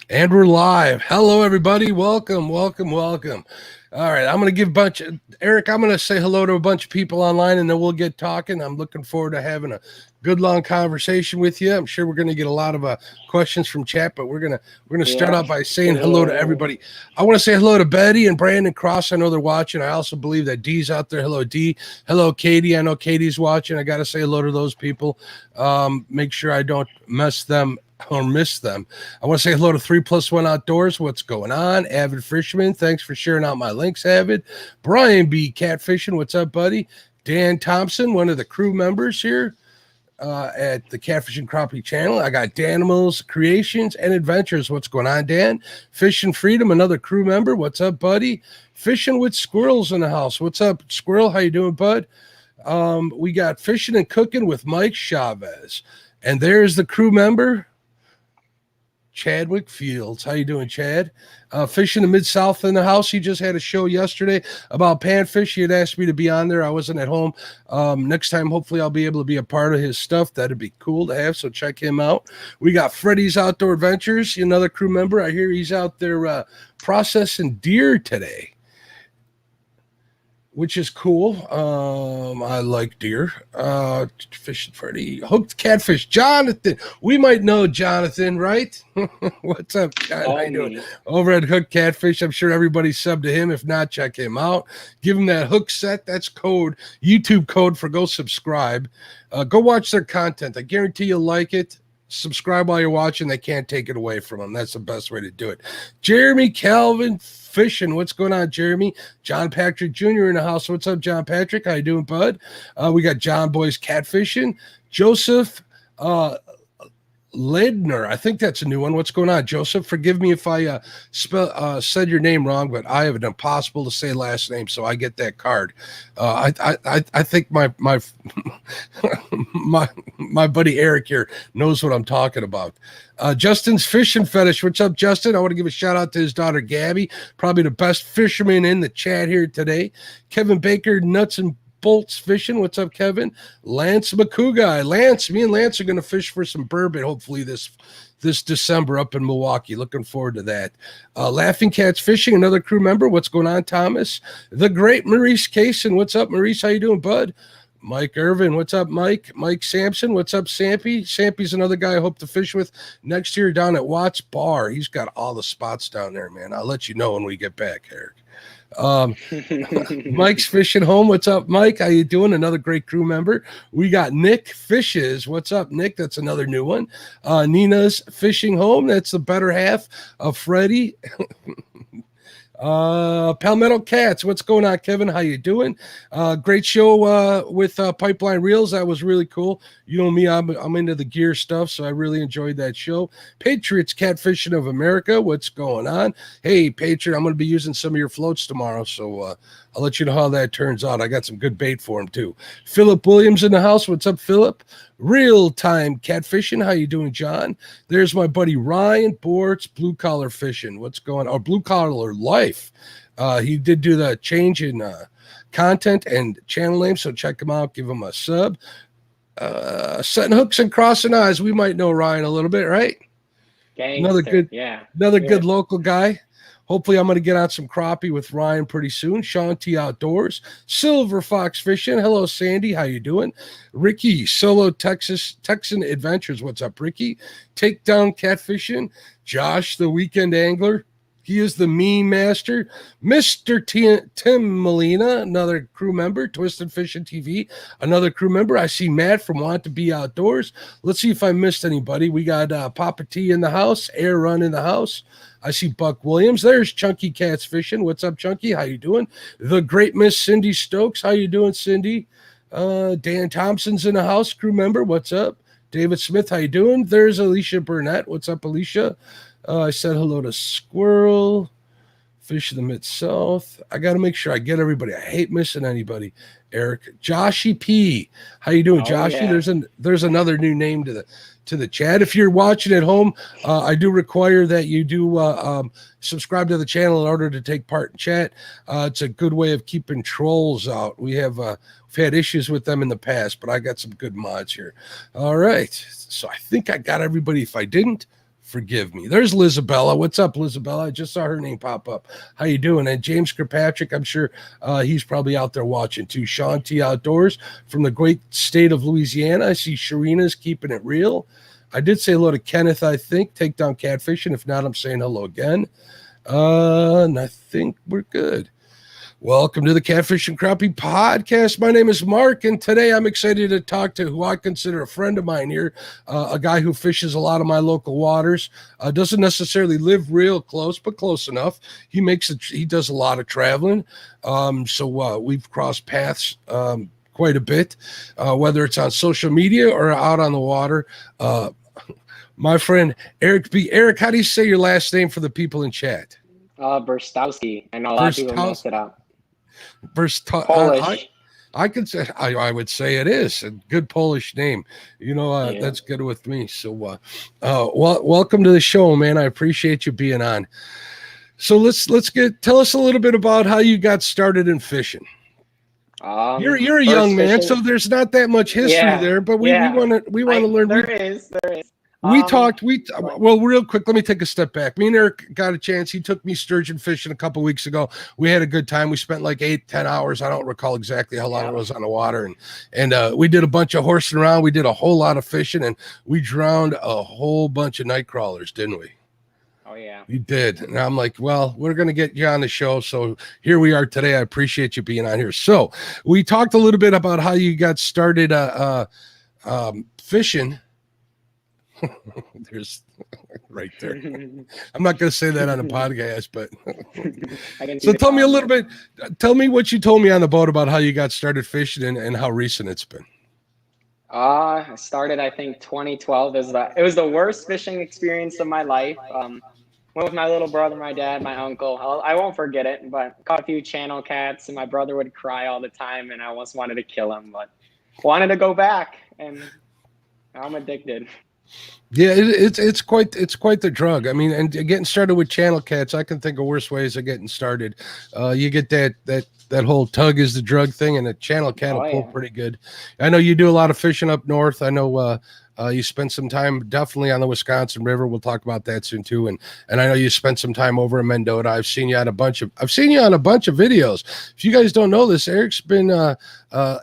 And we're live. Hello, everybody. Welcome. All right, I'm going to give Erik, I'm going to say hello to a bunch of people online, and then we'll get talking. I'm looking forward to having a good long conversation with you. I'm sure we're going to get a lot of questions from chat, but we're gonna start out by saying hello to everybody. I want to say hello to Betty and Brandon Cross. I know they're watching. I also believe that Dee's out there. Hello, Dee. Hello, Katie. I know Katie's watching. I got to say hello to those people. Make sure I don't mess them or miss them. I want to say hello to 3+1 Outdoors. What's going on? Avid Fisherman, thanks for sharing out my links, Avid. Brian B. Catfishing, what's up, buddy? Dan Thompson, one of the crew members here at the Catfish and Crappie channel. I got Danimals Creations and Adventures. What's going on, Dan? Fishing Freedom, another crew member. What's up, buddy? Fishing with Squirrels in the house. What's up, Squirrel? How you doing, bud? We got Fishing and Cooking with Mike Chavez. And there's the crew member, Chadwick Fields. How you doing, Chad? Fishing the Mid-South in the house. He just had a show yesterday about panfish. He had asked me to be on there. I wasn't at home. Next time, hopefully, I'll be able to be a part of his stuff. That'd be cool to have, so check him out. We got Freddy's Outdoor Adventures, another crew member. I hear he's out there processing deer today, which is cool. I like deer. Fishing Freddy. Hooked Catfish. Jonathan. We might know Jonathan, right? What's up, John? How you doing? Over at Hooked Catfish. I'm sure everybody's subbed to him. If not, check him out. Give him that hook set. That's YouTube code for go subscribe. Go watch their content. I guarantee you'll like it. Subscribe while you're watching. They can't take it away from them. That's the best way to do it. Jeremy Calvin Fishing. What's going on, Jeremy? John Patrick Jr. in the house. What's up, John Patrick? How you doing, bud? We got John Boy's Catfishing. Joseph Ledner. I think that's a new one. What's going on, Joseph? Forgive me if I said your name wrong, but I have an impossible to say last name, so I get that card. I think my my buddy Eric here knows what I'm talking about. Justin's Fishing Fetish. What's up, Justin? I want to give a shout out to his daughter Gabby, probably the best fisherman in the chat here today. Kevin Baker, Nuts and Bolts Fishing. What's up, Kevin? Lance McCouguy. Lance, me and Lance are going to fish for some burbot hopefully this December up in Milwaukee. Looking forward to that. Laughing Cats Fishing, another crew member. What's going on, Thomas? The great Maurice Cason. What's up, Maurice? How you doing, bud? Mike Irvin. What's up, Mike? Mike Sampson. What's up, Sampy? Sampy's another guy I hope to fish with next year down at Watts Bar. He's got all the spots down there, man. I'll let you know when we get back, Eric. Mike's Fishing Home. What's up, Mike? How you doing? Another great crew member. We got Nick Fishes. What's up, Nick? That's another new one. Nina's Fishing Home. That's the better half of Freddie. Palmetto Cats. What's going on, Kevin? How you doing? Great show with Pipeline Reels. That was really cool. You know me, I'm into the gear stuff, so I really enjoyed that show. Patriots Catfishing of America. What's going on? Hey, Patriot, I'm going to be using some of your floats tomorrow, so I'll let you know how that turns out. I got some good bait for him too. Philip Williams in the house. What's up, Philip? Real Time Catfishing. How you doing, John? There's my buddy Ryan Bortz, Blue Collar Fishing. What's going on? Oh, Blue Collar Life. He did do the change in content and channel name, so check him out. Give him a sub. Setting hooks and crossing eyes. We might know Ryan a little bit, right? Gangster. Another good local guy. Hopefully, I'm going to get on some crappie with Ryan pretty soon. Sean T Outdoors, Silver Fox Fishing. Hello, Sandy. How you doing? Ricky, Solo Texan Adventures. What's up, Ricky? Takedown Catfishing. Josh, the Weekend Angler. He is the meme master. Mr. Tim Molina, another crew member. Twisted Fishing TV, another crew member. I see Matt from Want to Be Outdoors. Let's see if I missed anybody. We got Papa T in the house. Air Run in the house. I see Buck Williams. There's Chunky Cats Fishing. What's up, Chunky? How you doing? The great Miss Cindy Stokes. How you doing, Cindy? Dan Thompson's in the house, crew member. What's up? David Smith, how you doing? There's Alicia Burnett. What's up, Alicia? I said hello to Squirrel. Fish in the Mid-South. I got to make sure I get everybody. I hate missing anybody. Eric. Joshy P. How you doing, Joshy? Yeah. There's another new name to the chat. If you're watching at home, I do require that you do subscribe to the channel in order to take part in chat. It's a good way of keeping trolls out. We've had issues with them in the past, but I got some good mods here. All right. So I think I got everybody. If I didn't, Forgive me. There's Lizabella. What's up, Lizabella? I just saw her name pop up. How you doing? And James Kirkpatrick, I'm sure he's probably out there watching too. Sean T. Outdoors from the great state of Louisiana. I see Sharina's keeping it real. I did say hello to Kenneth, I think. Take down catfishing. If not, I'm saying hello again. And I think we're good. Welcome to the Catfish and Crappie Podcast. My name is Mark, and today I'm excited to talk to who I consider a friend of mine here, a guy who fishes a lot of my local waters. Doesn't necessarily live real close, but close enough. He does a lot of traveling, so we've crossed paths quite a bit, whether it's on social media or out on the water. My friend Erik B. Erik, how do you say your last name for the people in chat? Brztowski. I know a lot of people mess it up. Polish. I could say I would say it is a good Polish name. That's good with me. So, welcome to the show, man. I appreciate you being on. So tell us a little bit about how you got started in fishing. You're a young man, so there's not that much history there, but we want to learn. There is. Well, real quick, let me take a step back. Me and Erik got a chance. He took me sturgeon fishing a couple weeks ago. We had a good time. We spent like 8-10 hours. I don't recall exactly how long it was on the water. And we did a bunch of horsing around. We did a whole lot of fishing, and we drowned a whole bunch of night crawlers, didn't we? Oh, yeah. You did. And I'm like, well, we're going to get you on the show. So here we are today. I appreciate you being on here. So we talked a little bit about how you got started fishing. There's right there. I'm not going to say that on a podcast, but so tell me a little bit. Tell me what you told me on the boat about how you got started fishing and how recent it's been. I started, I think, 2012. It was the worst fishing experience of my life. Went with my little brother, my dad, my uncle. I won't forget it, but caught a few channel cats, and my brother would cry all the time, and I almost wanted to kill him, but wanted to go back, and I'm addicted. Yeah, it's quite the drug. I mean, and getting started with channel cats, I can think of worse ways of getting started. You get that whole tug is the drug thing, and a channel cat will pull pretty good. I know you do a lot of fishing up north. I know you spent some time definitely on the Wisconsin River. We'll talk about that soon too. And I know you spent some time over in Mendota. I've seen you on a bunch of videos. If you guys don't know this, Erik's been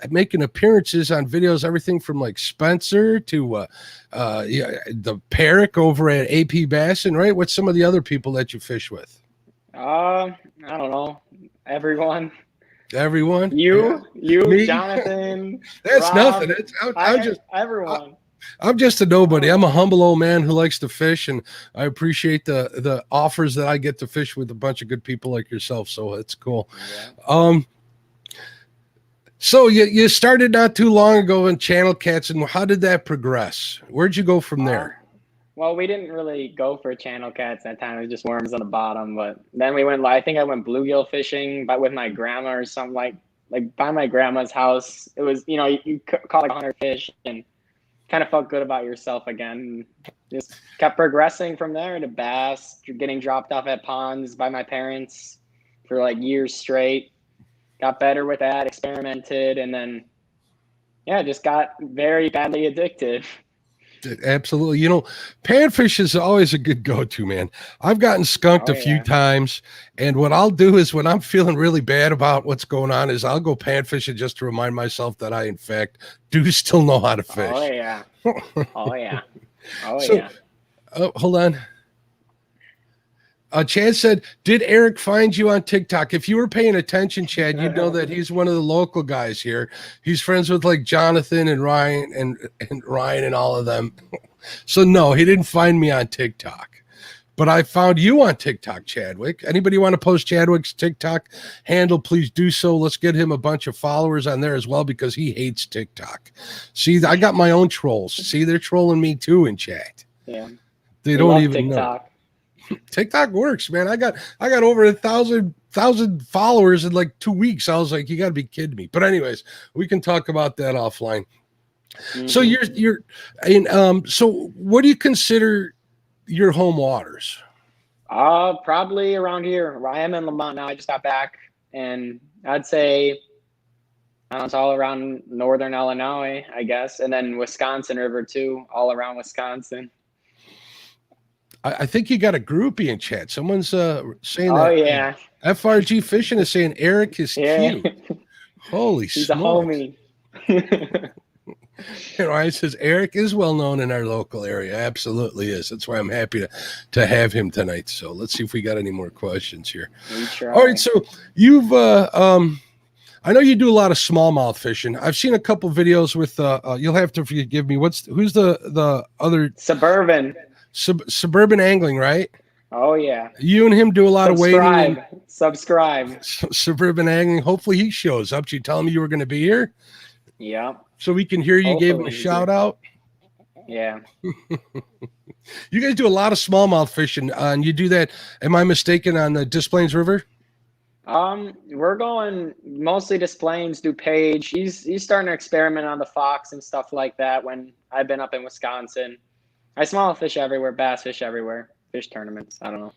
making appearances on videos, everything from like Spencer to the Perrick over at AP Bassin, right? What's some of the other people that you fish with? I don't know. Everyone. You, me? Jonathan. That's Rob, nothing. I'm just everyone. I'm just a nobody. I'm a humble old man who likes to fish, and I appreciate the offers that I get to fish with a bunch of good people like yourself. So it's cool. Yeah. So you started not too long ago in channel cats, and how did that progress? Where'd you go from there? Well, we didn't really go for channel cats that time. It was just worms on the bottom. But then we went. I think I went bluegill fishing, but with my grandma or something like by my grandma's house. It was you caught like 100 fish and kind of felt good about yourself again. Just kept progressing from there to bass, getting dropped off at ponds by my parents for like years straight. Got better with that, experimented, and then just got very badly addicted. Absolutely. Panfish is always a good go-to, man. I've gotten skunked a few times, and what I'll do is when I'm feeling really bad about what's going on is I'll go panfishing just to remind myself that I, in fact, do still know how to fish. Oh, yeah. Oh, yeah. Hold on. Chad said, did Erik find you on TikTok? If you were paying attention, Chad, you'd know that he's one of the local guys here. He's friends with like Jonathan and Ryan and Ryan and all of them. So no, he didn't find me on TikTok. But I found you on TikTok, Chadwick. Anybody want to post Chadwick's TikTok handle, please do so. Let's get him a bunch of followers on there as well because he hates TikTok. See, I got my own trolls. See, they're trolling me too in chat. Yeah. They don't even TikTok. know. TikTok works, man. I got over 1,000 followers in like 2 weeks. I was like, you got to be kidding me. But anyways, we can talk about that offline. Mm-hmm. So you're in so what do you consider your home waters? Probably around here. I am in Lamont now. I just got back, and I'd say it's all around northern Illinois, I guess, and then Wisconsin River too, all around Wisconsin. I think you got a groupie in chat. Someone's saying Oh that. yeah, FRG Fishing is saying Erik is yeah. cute. Holy He's a smokes. homie. Ryan says Erik is well known in our local area. Absolutely is. That's why I'm happy to have him tonight. So let's see if we got any more questions here. All right. So you've I know you do a lot of smallmouth fishing. I've seen a couple videos with you'll have to forgive me. Who's the other Suburban suburban angling, right? Oh yeah. You and him do a lot of wading. Subscribe. Suburban angling. Hopefully he shows up. Did you tell him you were going to be here? Yeah. So we can hear you. Hopefully gave him a shout out. Yeah. You guys do a lot of smallmouth fishing, and you do that. Am I mistaken on the Des Plaines River? We're going mostly Des Plaines, DuPage. He's starting to experiment on the Fox and stuff like that. When I've been up in Wisconsin, I smallmouth fish everywhere, bass fish everywhere, fish tournaments. I don't know.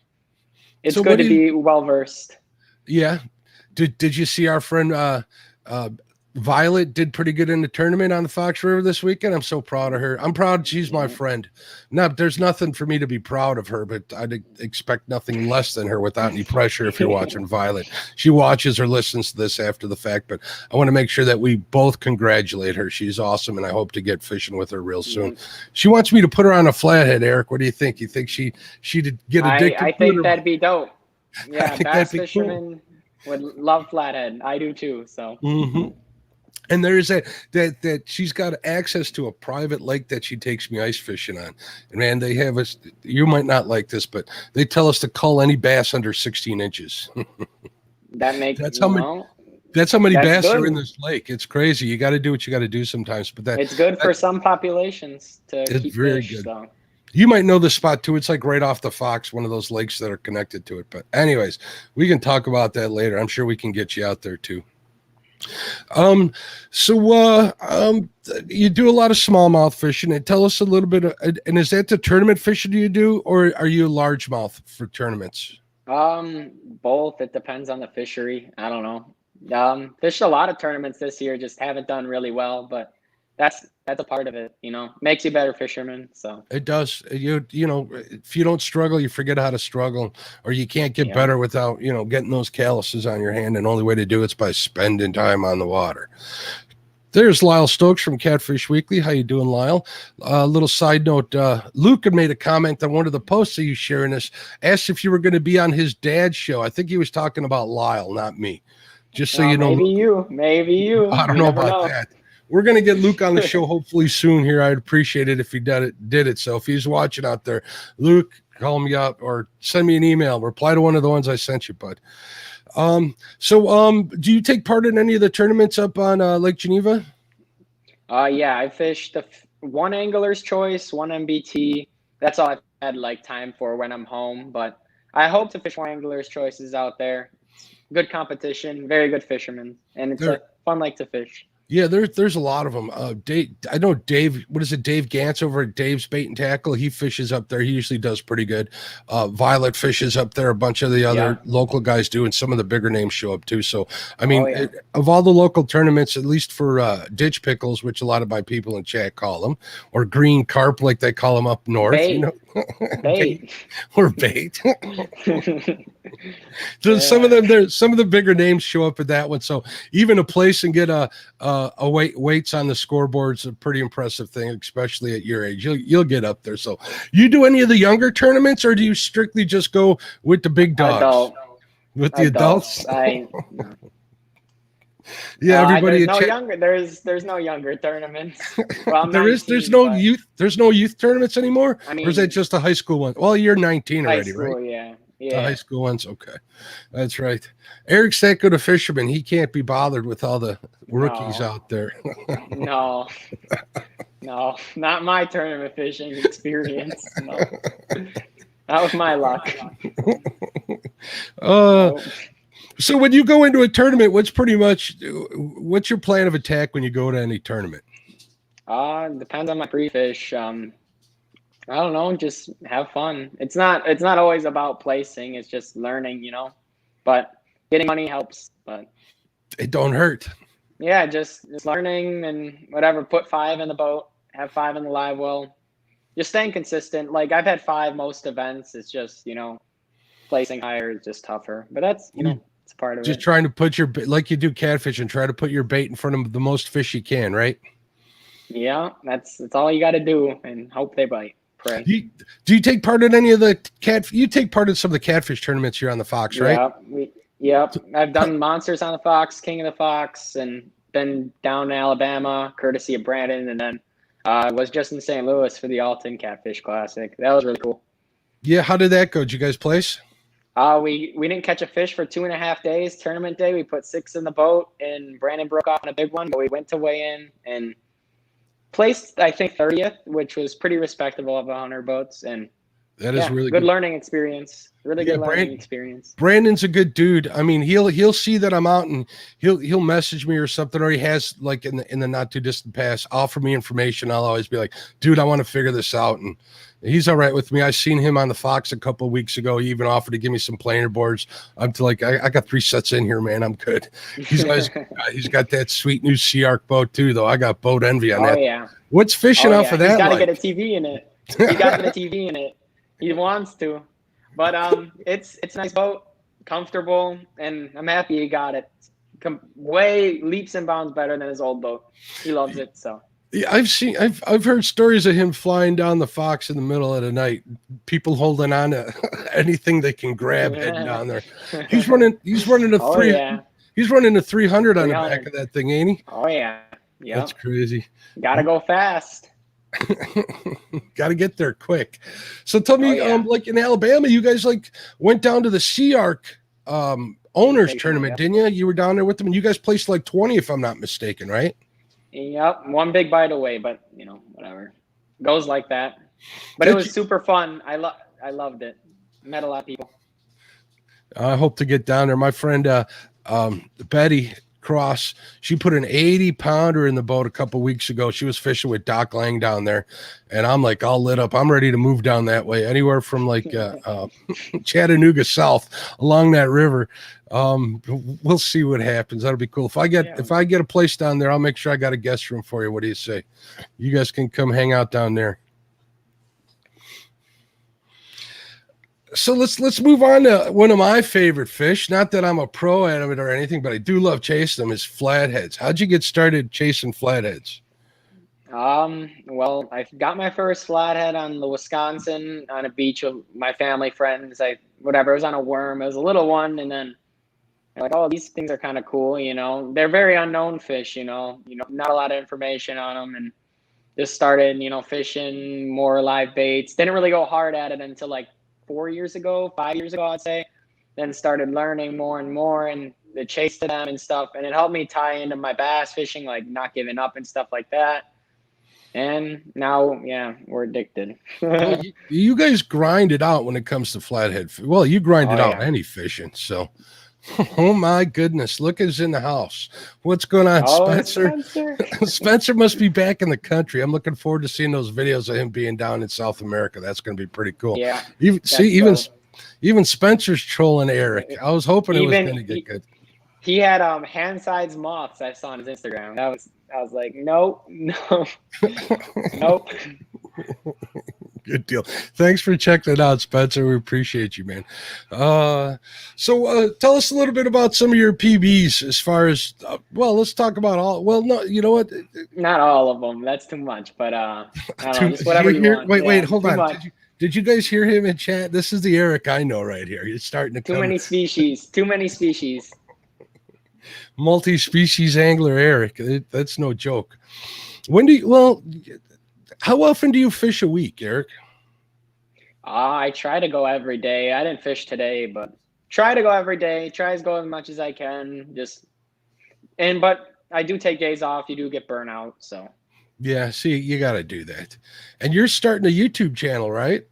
It's so good to be well versed. Yeah. Did you see our friend Violet did pretty good in the tournament on the Fox River this weekend? I'm so proud of her. I'm proud she's my friend. There's nothing for me to be proud of her, but I'd expect nothing less than her without any pressure if you're watching Violet. She watches or listens to this after the fact, but I want to make sure that we both congratulate her. She's awesome, and I hope to get fishing with her real soon. She wants me to put her on a flathead, Erik. What do you think? You think she'd get addicted? I think that'd be dope. Yeah, bass fishermen would love flathead. I do too, so. And there's that she's got access to a private lake that she takes me ice fishing on. And man, they have us, you might not like this, but they tell us to cull any bass under 16 inches. That's how many bass are in this lake. It's crazy. You got to do what you got to do sometimes, but it's good for some populations to keep very fish, good. So. You might know the spot too. It's like right off the Fox, one of those lakes that are connected to it. But anyways, we can talk about that later. I'm sure we can get you out there too. You do a lot of smallmouth fishing, and tell us a little bit and is that the tournament fishing you do, or are you largemouth for tournaments? Both. It depends on the fishery. I don't know. Fished a lot of tournaments this year, just haven't done really well, but that's a part of it, makes you better fisherman. So it does. You know, if you don't struggle, you forget how to struggle, or you can't get better without, getting those calluses on your hand. And the only way to do it's by spending time on the water. There's Lyle Stokes from Catfish Weekly. How you doing, Lyle? Little side note, Luke had made a comment on one of the posts that you sharing this, asked if you were going to be on his dad's show. I think he was talking about Lyle, not me. Just so you know. Maybe you. I don't know about that. We're going to get Luke on the show hopefully soon here. I'd appreciate it if he did it. So if he's watching out there, Luke, call me up or send me an email. Reply to one of the ones I sent you, bud. Do you take part in any of the tournaments up on Lake Geneva? Yeah, I fished one Angler's Choice, one MBT. That's all I've had time for when I'm home. But I hope to fish more Angler's Choices out there. It's good competition, very good fishermen, and it's a fun lake to fish. Yeah, there's a lot of them. I know Dave. What is it? Dave Gantz over at Dave's Bait and Tackle. He fishes up there. He usually does pretty good. Violet fishes up there. A bunch of the other local guys do, and some of the bigger names show up too. So I mean, of all the local tournaments, at least for ditch pickles, which a lot of my people in chat call them, or green carp like they call them up north. Bait. Bait. Or bait. So some of the bigger names show up at that one. So even a place and get weights on the scoreboard's a pretty impressive thing, especially at your age. You'll get up there. So you do any of the younger tournaments, or do you strictly just go with the big dogs? With the adults? Yeah, everybody. There's no younger tournaments. Well, there's no youth tournaments anymore. I mean, or is that just a high school one? Well, you're 19 already, right? Yeah. The high school ones, okay, that's right. Erik's that good a fisherman. He can't be bothered with all the rookies out there. No, not my tournament fishing experience. No. That was my luck. So when you go into a tournament, what's your plan of attack when you go to any tournament? Depends on my pre-fish. I don't know, just have fun. It's not always about placing, it's just learning, but getting money helps, but it don't hurt. Yeah, just learning and whatever, put 5 in the boat, have 5 in the live well. just staying consistent. Like I've had 5 most events. It's just, placing higher is just tougher, but that's, it's part of Just it. trying to put your, like you do catfish, and try to put your bait in front of the most fish you can, right? Yeah, that's all you got to do, and hope they bite. Pray. Do you take part in any of the you take part in some of the catfish tournaments here on the Fox, right? Yep. I've done Monsters on the Fox, King of the Fox, and been down in Alabama, courtesy of Brandon, and then was just in St. Louis for the Alton Catfish Classic. That was really cool. Yeah, how did that go? Did you guys place? We didn't catch a fish for 2.5 days. Tournament day, we put 6 in the boat, and Brandon broke off on a big one, but we went to weigh in and placed, I think, 30th, which was pretty respectable of 100 boats. And that is really good learning experience. Really good learning experience. Brandon's a good dude. I mean, he'll see that I'm out, and he'll message me or something, or he has, like, in the not too distant past, offer me information. I'll always be like, dude, I want to figure this out, and he's all right with me. I seen him on the Fox a couple of weeks ago. He even offered to give me some planer boards. I'm like, I got 3 sets in here, man. I'm good. He's got that sweet new Sea Arc boat too, though. I got boat envy on that. Oh yeah. What's fishing off of that? He's got to get a TV in it. He's got to get a TV in it. He wants to, but it's a nice boat, comfortable, and I'm happy he got it. Way leaps and bounds better than his old boat. He loves it. So yeah, I've heard stories of him flying down the Fox in the middle of the night, people holding on to anything they can grab heading down there. He's running a He's running a 300 on the back of that thing, ain't he? Oh yeah. Yeah. That's crazy. Gotta go fast. Got to get there quick. So tell me, like in Alabama, you guys like went down to the Sea Arc owners tournament, didn't you? You were down there with them, and you guys placed like 20, if I'm not mistaken, right? Yep, one big bite away, but whatever, goes like that. But it was super fun. I loved it. Met a lot of people. I hope to get down there. My friend Betty Cross, she put an 80-pounder in the boat a couple weeks ago. She was fishing with Doc Lang down there, and I'm like all lit up. I'm ready to move down that way, anywhere from like Chattanooga south along that river. We'll see what happens. That'll be cool. If I get a place down there, I'll make sure I got a guest room for you. What do you say? You guys can come hang out down there. So let's move on to one of my favorite fish. Not that I'm a pro at it or anything, but I do love chasing them. Is flatheads. How'd you get started chasing flatheads? Well, I got my first flathead on the Wisconsin on a beach with my family friends. It was on a worm. It was a little one, and then I'm like, oh, these things are kind of cool. They're very unknown fish. Not a lot of information on them, and just started fishing more live baits. Didn't really go hard at it until like 5 years ago, I'd say. Then started learning more and more, and the chase to them and stuff. And it helped me tie into my bass fishing, like not giving up and stuff like that. And now, we're addicted. Well, you guys grind it out when it comes to flathead. Well, you grind it out any fishing. So, oh my goodness, look who's in the house. What's going on, Spencer? Spencer must be back in the country. I'm looking forward to seeing those videos of him being down in South America. That's going to be pretty cool. Yeah. Even Spencer's trolling Erik. I was hoping it was going to get good. He had hand-sized moths I saw on his Instagram. I was like, nope. Nope. Good deal. Thanks for checking it out, Spencer. We appreciate you, man. So tell us a little bit about some of your PBs as far as, let's talk about all. Well, no, you know what? Not all of them. That's too much, but just whatever you want. Wait, hold on. Did you guys hear him in chat? This is the Erik I know right here. He's starting to Too many species. Multi-species angler Erik. That's no joke. How often do you fish a week, Erik? I try to go every day. I didn't fish today, but try to go every day. Try to go as much as I can. But I do take days off. You do get burnout, so. Yeah, see, you got to do that. And you're starting a YouTube channel, right?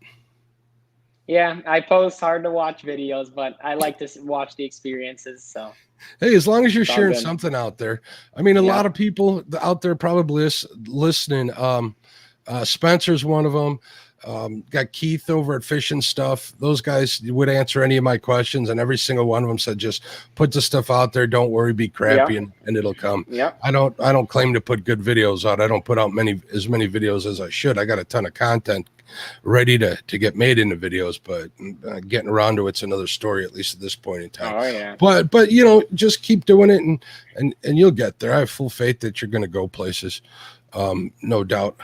Yeah, I post hard to watch videos, but I like to watch the experiences. So, hey, as long as you're sharing something out there. I mean, a lot of people out there probably listening. Spencer's one of them. Got Keith over at Fishing Stuff. Those guys would answer any of my questions, and every single one of them said, just put the stuff out there. Don't worry, be crappy, and it'll come. Yeah. I don't claim to put good videos out. I don't put out as many videos as I should. I got a ton of content ready to get made into videos, but getting around to it's another story, at least at this point in time. Oh yeah. But you know, just keep doing it, and you'll get there. I have full faith that you're going to go places. No doubt.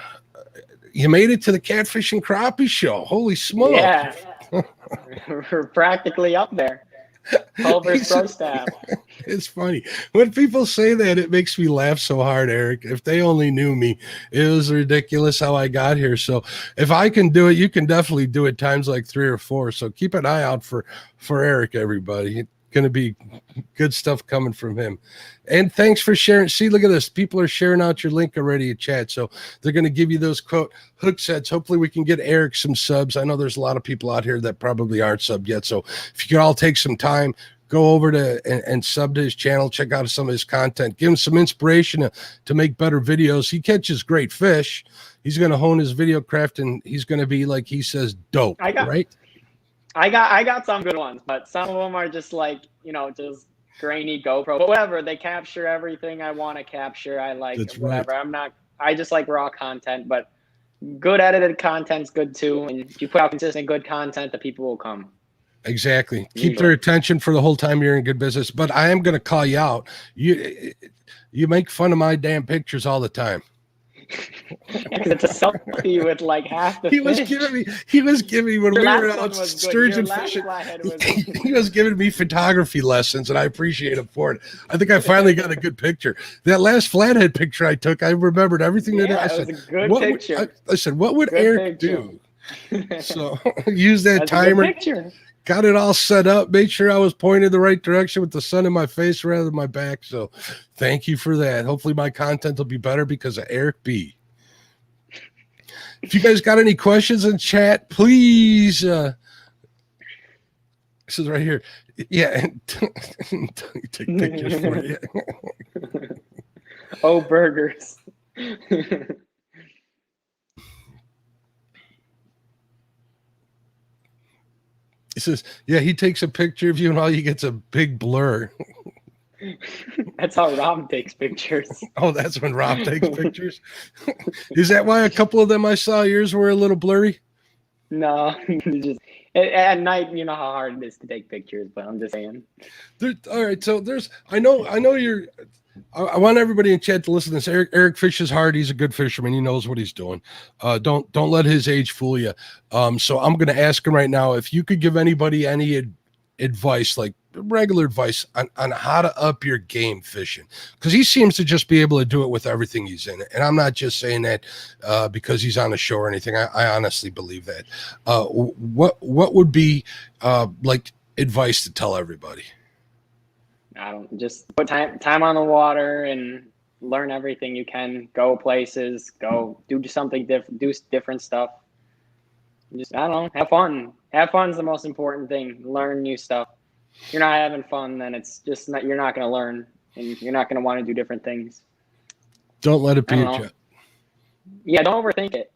You made it to the Catfish and Crappie show. Holy smoke. Yeah. We're practically up there. Culver's pro staff. It's funny. When people say that, it makes me laugh so hard, Erik. If they only knew me, it was ridiculous how I got here. So if I can do it, you can definitely do it times like 3 or 4. So keep an eye out for Erik, everybody. It's going to be good stuff coming from him. And thanks for sharing. See, look at this. People are sharing out your link already in chat. So they're going to give you those quote hook sets. Hopefully we can get Erik some subs. I know there's a lot of people out here that probably aren't subbed yet. So if you could all take some time, go over to and sub to his channel, check out some of his content, give him some inspiration to make better videos. He catches great fish. He's going to hone his video craft, and he's going to be, like he says, dope, right? I got some good ones, but some of them are just like, you know, just grainy GoPro, but whatever. They capture everything I want to capture. I like whatever. Right. I just like raw content, but good edited content's good too. And if you put out consistent good content, the people will come. Exactly. Keep their attention for the whole time you're in good business. But I am going to call you out. You make fun of my damn pictures all the time. It's a selfie with like half the he fish. He was giving me when we were out sturgeon fishing. He was giving me photography lessons, and I appreciate him for it. I think I finally got a good picture. That last flathead picture I took, I remembered everything that I said. It was a good picture. I said, what would Erik do? So use that timer. Got it all set up. Made sure I was pointed the right direction with the sun in my face rather than my back. So thank you for that. Hopefully my content will be better because of Erik B. If you guys got any questions in chat, please. This is right here. Yeah. Take pictures for you. Oh, burgers. He says, yeah, he takes a picture of you and all you get's a big blur. That's how Rob takes pictures. Oh, that's when Rob takes pictures? Is that why a couple of them I saw yours were a little blurry? No, just at night, you know how hard it is to take pictures, but I'm just saying. All right, so I know you're I want everybody in chat to listen to this. Erik fishes hard. He's a good fisherman. He knows what he's doing. Don't let his age fool you. So I'm going to ask him right now if you could give anybody any advice, like regular advice on how to up your game fishing, because he seems to just be able to do it with everything he's in. And I'm not just saying that because he's on the show or anything. I honestly believe that. What would be like advice to tell everybody? I don't, just put time on the water and learn everything you can. Go places, go do something different, do different stuff. Just, I don't know, have fun. Have fun is the most important thing. Learn new stuff. If you're not having fun, then it's just not, you're not going to learn, and you're not going to want to do different things. Don't let it be a job. Yeah, don't overthink it.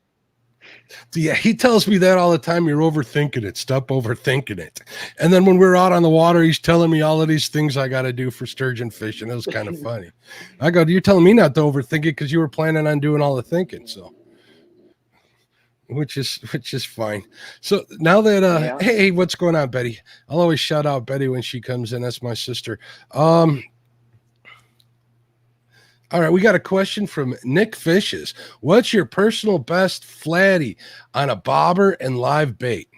Yeah, he tells me that all the time. You're overthinking it. Stop overthinking it. And then when we're out on the water, he's telling me all of these things I got to do for sturgeon fishing. It was kind of funny. I go, you're telling me not to overthink it because you were planning on doing all the thinking. So, which is fine. So now that hey, what's going on, Betty? I'll always shout out Betty when she comes in. That's my sister. All right, we got a question from Nick Fishes. What's your personal best flatty on a bobber and live bait?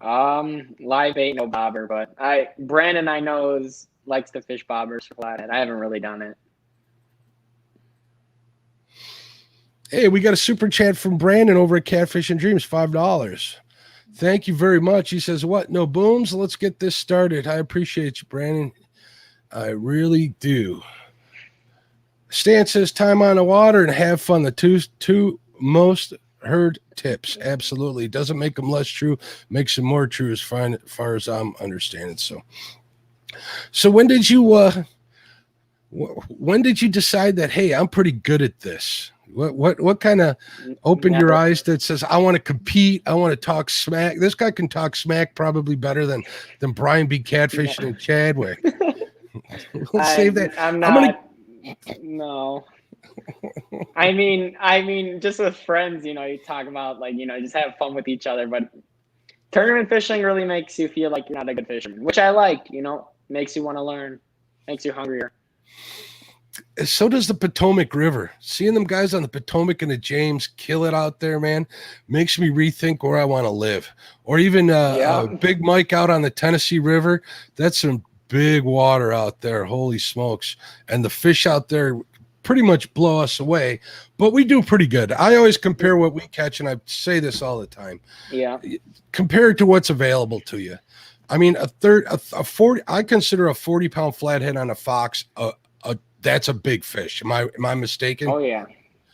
Live bait, no bobber, but Brandon I know likes to fish bobbers for flathead. I haven't really done it. Hey, we got a super chat from Brandon over at Catfish and Dreams, $5. Thank you very much. He says, what? No booms? Let's get this started. I appreciate you, Brandon. I really do. Stan says time on the water and have fun. The two most heard tips. Absolutely. Doesn't make them less true. Makes them more true as far as I'm understanding. So when did you decide that, hey, I'm pretty good at this? What kind of opened your Never. eyes that says I want to compete? I want to talk smack. This guy can talk smack probably better than Brian B. Catfishing and Chadwick. We'll save that. I'm I'm gonna. not. No. I mean, just with friends, you talk about like, just have fun with each other. But tournament fishing really makes you feel like you're not a good fisherman, which I like. Makes you want to learn, makes you hungrier. So does the Potomac River. Seeing them guys on the Potomac and the James kill it out there, man, makes me rethink where I want to live. Or even Big Mike out on the Tennessee River. That's some big water out there. Holy smokes. And the fish out there pretty much blow us away, but we do pretty good. I always compare what we catch, and I say this all the time. Yeah. Compare it to what's available to you. I mean, a 40, I consider a 40-pound flathead on a fox, that's a big fish. Am I mistaken? Oh yeah.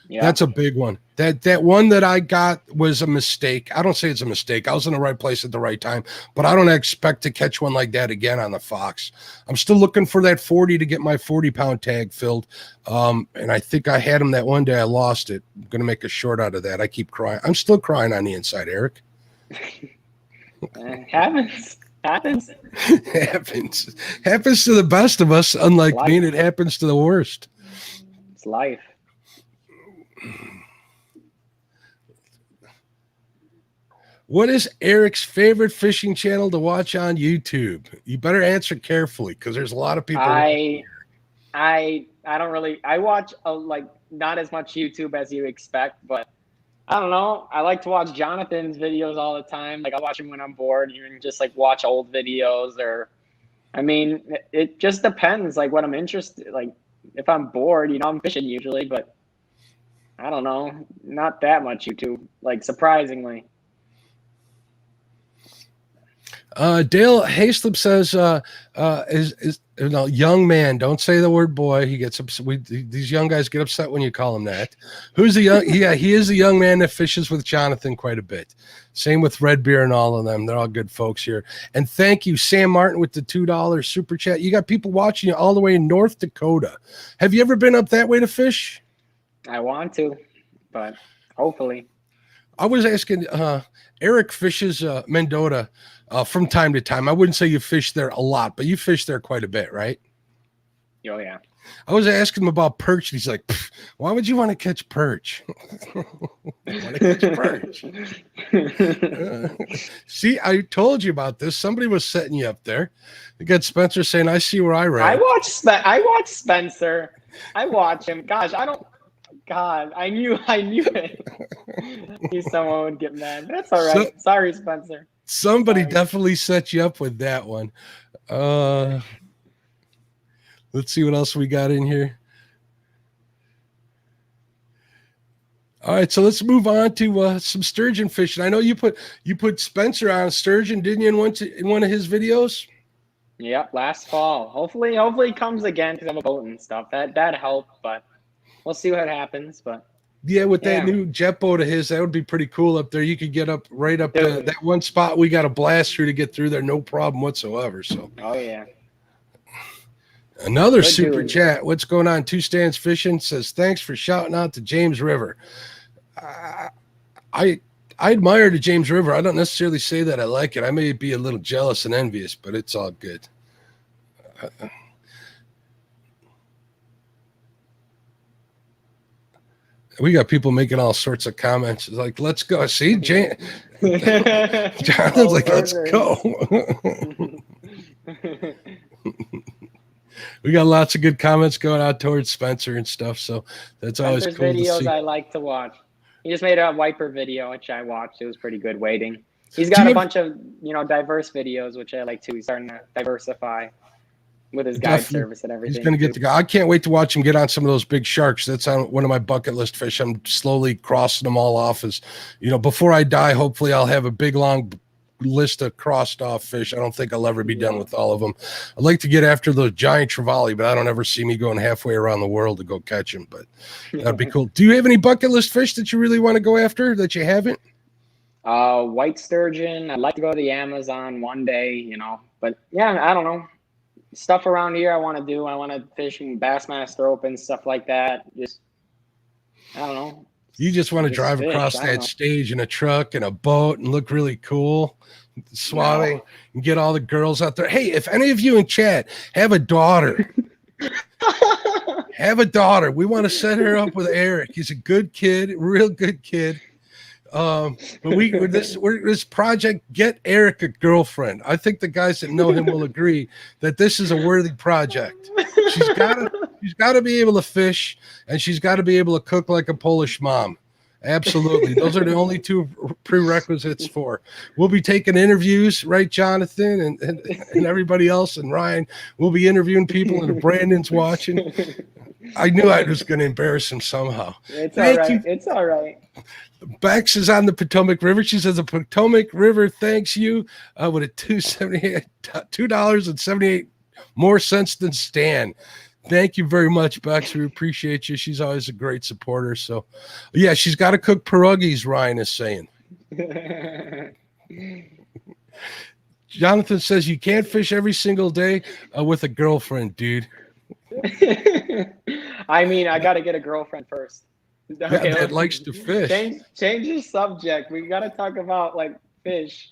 Yeah. That's a big one. That one that I got was a mistake. I don't say it's a mistake. I was in the right place at the right time, but I don't expect to catch one like that again on the fox. I'm still looking for that 40 to get my 40-pound tag filled. And I think I had him that one day. I lost it. I'm going to make a short out of that. I keep crying. I'm still crying on the inside, Erik. Happens. Happens to the best of us. Unlike me, and it happens to the worst. It's life. What is Erik's favorite fishing channel to watch on YouTube? You better answer carefully because there's a lot of people. I don't really. I watch like not as much YouTube as you expect, but I don't know. I like to watch Jonathan's videos all the time. Like I watch him when I'm bored. You can just like watch old videos, or I mean, it just depends. Like what I'm interested. Like if I'm bored, I'm fishing usually, but I don't know, not that much YouTube. Like surprisingly. Dale Hayslip says, young man, don't say the word boy. He gets upset. These young guys get upset when you call him that. Who's the young? Yeah, he is the young man that fishes with Jonathan quite a bit. Same with Red Beer and all of them. They're all good folks here. And thank you, Sam Martin, with the $2 super chat. You got people watching you all the way in North Dakota. Have you ever been up that way to fish? I want to, but hopefully. I was asking, Erik fishes Mendota from time to time. I wouldn't say you fish there a lot, but you fish there quite a bit, right? Oh, yeah. I was asking him about perch, and he's like, why would you want to catch perch? Want to catch perch? See, I told you about this. Somebody was setting you up there. You got Spencer saying, I see where I ran. I watch Spencer. I watch him. Gosh, I knew it. Knew someone would get mad. That's all right. Sorry, Spencer. Somebody definitely set you up with that one. Let's see what else we got in here. All right, so let's move on to some sturgeon fishing. I know you put Spencer on sturgeon, didn't you, in one of his videos? Yep, last fall. Hopefully he comes again because I'm a boat and stuff. That helped, but we'll see what happens. But yeah, with that new jet boat of his, that would be pretty cool up there. You could get up right up to that one spot. We got a blast through to get through there, no problem whatsoever. So, oh yeah. Another super chat. What's going on? Two Stands Fishing says, thanks for shouting out to James River. I admire the James River. I don't necessarily say that I like it. I may be a little jealous and envious, but it's all good. We got people making all sorts of comments. It's like, let's go. See, Jonathan's like, let's go. We got lots of good comments going out towards Spencer and stuff. So that's always cool videos to see. I like to watch. He just made a wiper video, which I watched. It was pretty good waiting. He's got a bunch of, diverse videos, which I like too. He's starting to diversify with his guide service and everything. He's going to get the guy. I can't wait to watch him get on some of those big sharks. That's on one of my bucket list fish. I'm slowly crossing them all off as, before I die, hopefully I'll have a big, long list of crossed off fish. I don't think I'll ever be done with all of them. I'd like to get after those giant trevally, but I don't ever see me going halfway around the world to go catch them, but that'd be cool. Do you have any bucket list fish that you really want to go after that you haven't? White sturgeon. I'd like to go to the Amazon one day, but yeah, I don't know. Stuff around here I want to do. I want to fish in Bassmaster Open, stuff like that. Just I don't know. You just want to Just drive fish, across I don't that know. stage in a truck and a boat and look really cool, suave, and get all the girls out there. Hey, if any of you in chat have a daughter, we want to set her up with Erik. He's a good kid, real good kid. But this project, get Erik a girlfriend. I think the guys that know him will agree that this is a worthy project. She's got to be able to fish, and she's got to be able to cook like a Polish mom. Absolutely. Those are the only two prerequisites for. We'll be taking interviews, right, Jonathan, and everybody else, and Ryan. We'll be interviewing people, and if Brandon's watching, I knew I was going to embarrass him somehow. It's all right. It's all right. Bex is on the Potomac River. She says the Potomac River thanks you with a $2.78 more cents than Stan. Thank you very much, Bex. We appreciate you. She's always a great supporter. So, yeah, she's got to cook pierogies, Ryan is saying. Jonathan says you can't fish every single day with a girlfriend, dude. I mean, I got to get a girlfriend first. Okay, that likes to fish. Change the subject. We got to talk about like fish.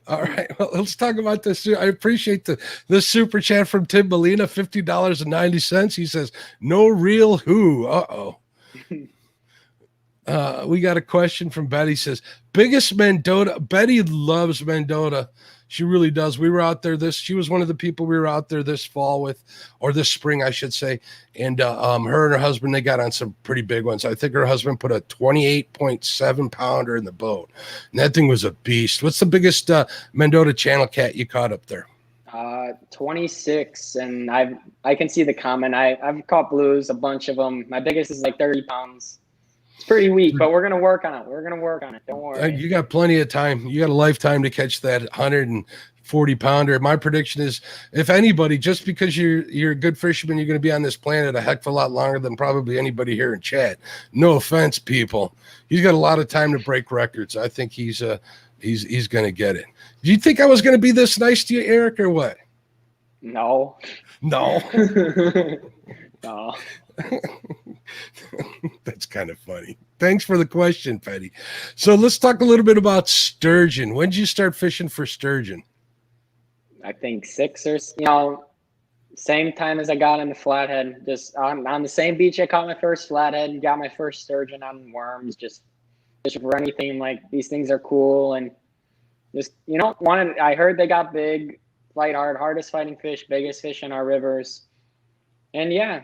All right, well, let's talk about this. I appreciate the super chat from Tim Molina, $50.90. He says, "No real who." We got a question from Betty. Says, "Biggest Mendota." Betty loves Mendota. She really does. We were out there she was one of the people we were out there this fall with, or this spring, I should say. And her and her husband, they got on some pretty big ones. I think her husband put a 28.7 pounder in the boat. And that thing was a beast. What's the biggest Mendota channel cat you caught up there? 26. And I can see the comment. I've caught blues, a bunch of them. My biggest is like 30 pounds. It's pretty weak, but we're going to work on it. Don't worry. You got plenty of time. You got a lifetime to catch that 140 pounder. My prediction is, if anybody, just because you're a good fisherman, you're going to be on this planet a heck of a lot longer than probably anybody here in chat. No offense, people. He's got a lot of time to break records. I think he's going to get it. Do you think I was going to be this nice to you, Erik, or what? No. No. No. That's kind of funny. Thanks for the question, Petty. So let's talk a little bit about sturgeon. When did you start fishing for sturgeon? I think 6 or same time as I got into flathead. Just on the same beach I caught my first flathead, got my first sturgeon on worms. Just for anything, like these things are cool, and just I heard they got big, fight hard, hardest fighting fish, biggest fish in our rivers, and yeah.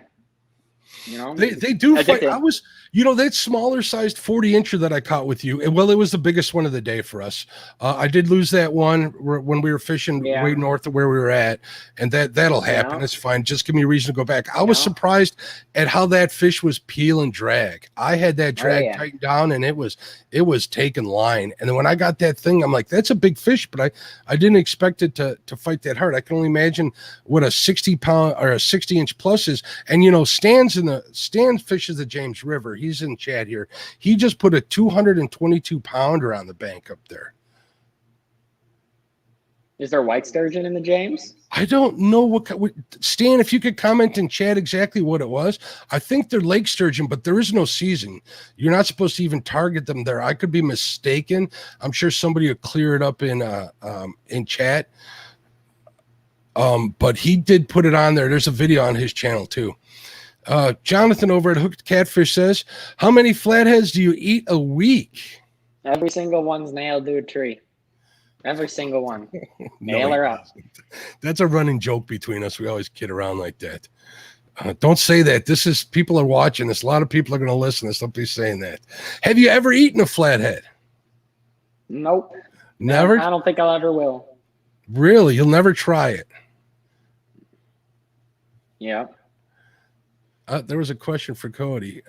They do fight. I was, that smaller sized 40-incher that I caught with you. Well, it was the biggest one of the day for us. I did lose that one when we were fishing way north of where we were at, and that'll happen. It's fine. Just give me a reason to go back. I was surprised at how that fish was peel and drag. I had that drag tightened down, and it was taking line. And then when I got that thing, I'm like, that's a big fish, but I didn't expect it to fight that hard. I can only imagine what a 60-pound or a 60-inch plus is. And Stan fishes the James River. He's in chat here. He just put a 222 pounder on the bank up there. Is there white sturgeon in the James? I don't know what Stan, if you could comment in chat exactly what it was. I think they're lake sturgeon, but there is no season. You're not supposed to even target them there. I could be mistaken. I'm sure somebody will clear it up in chat. But he did put it on there. There's a video on his channel too. Jonathan over at Hooked Catfish says, how many flatheads do you eat a week? Every single one's nailed to a tree. Every single one. Nail her up. That's a running joke between us. We always kid around like that. Don't say that. People are watching this. A lot of people are going to listen to somebody saying that. Have you ever eaten a flathead? Nope. Never? I don't think I'll ever will. Really? You'll never try it? Yeah. There was a question for Cody.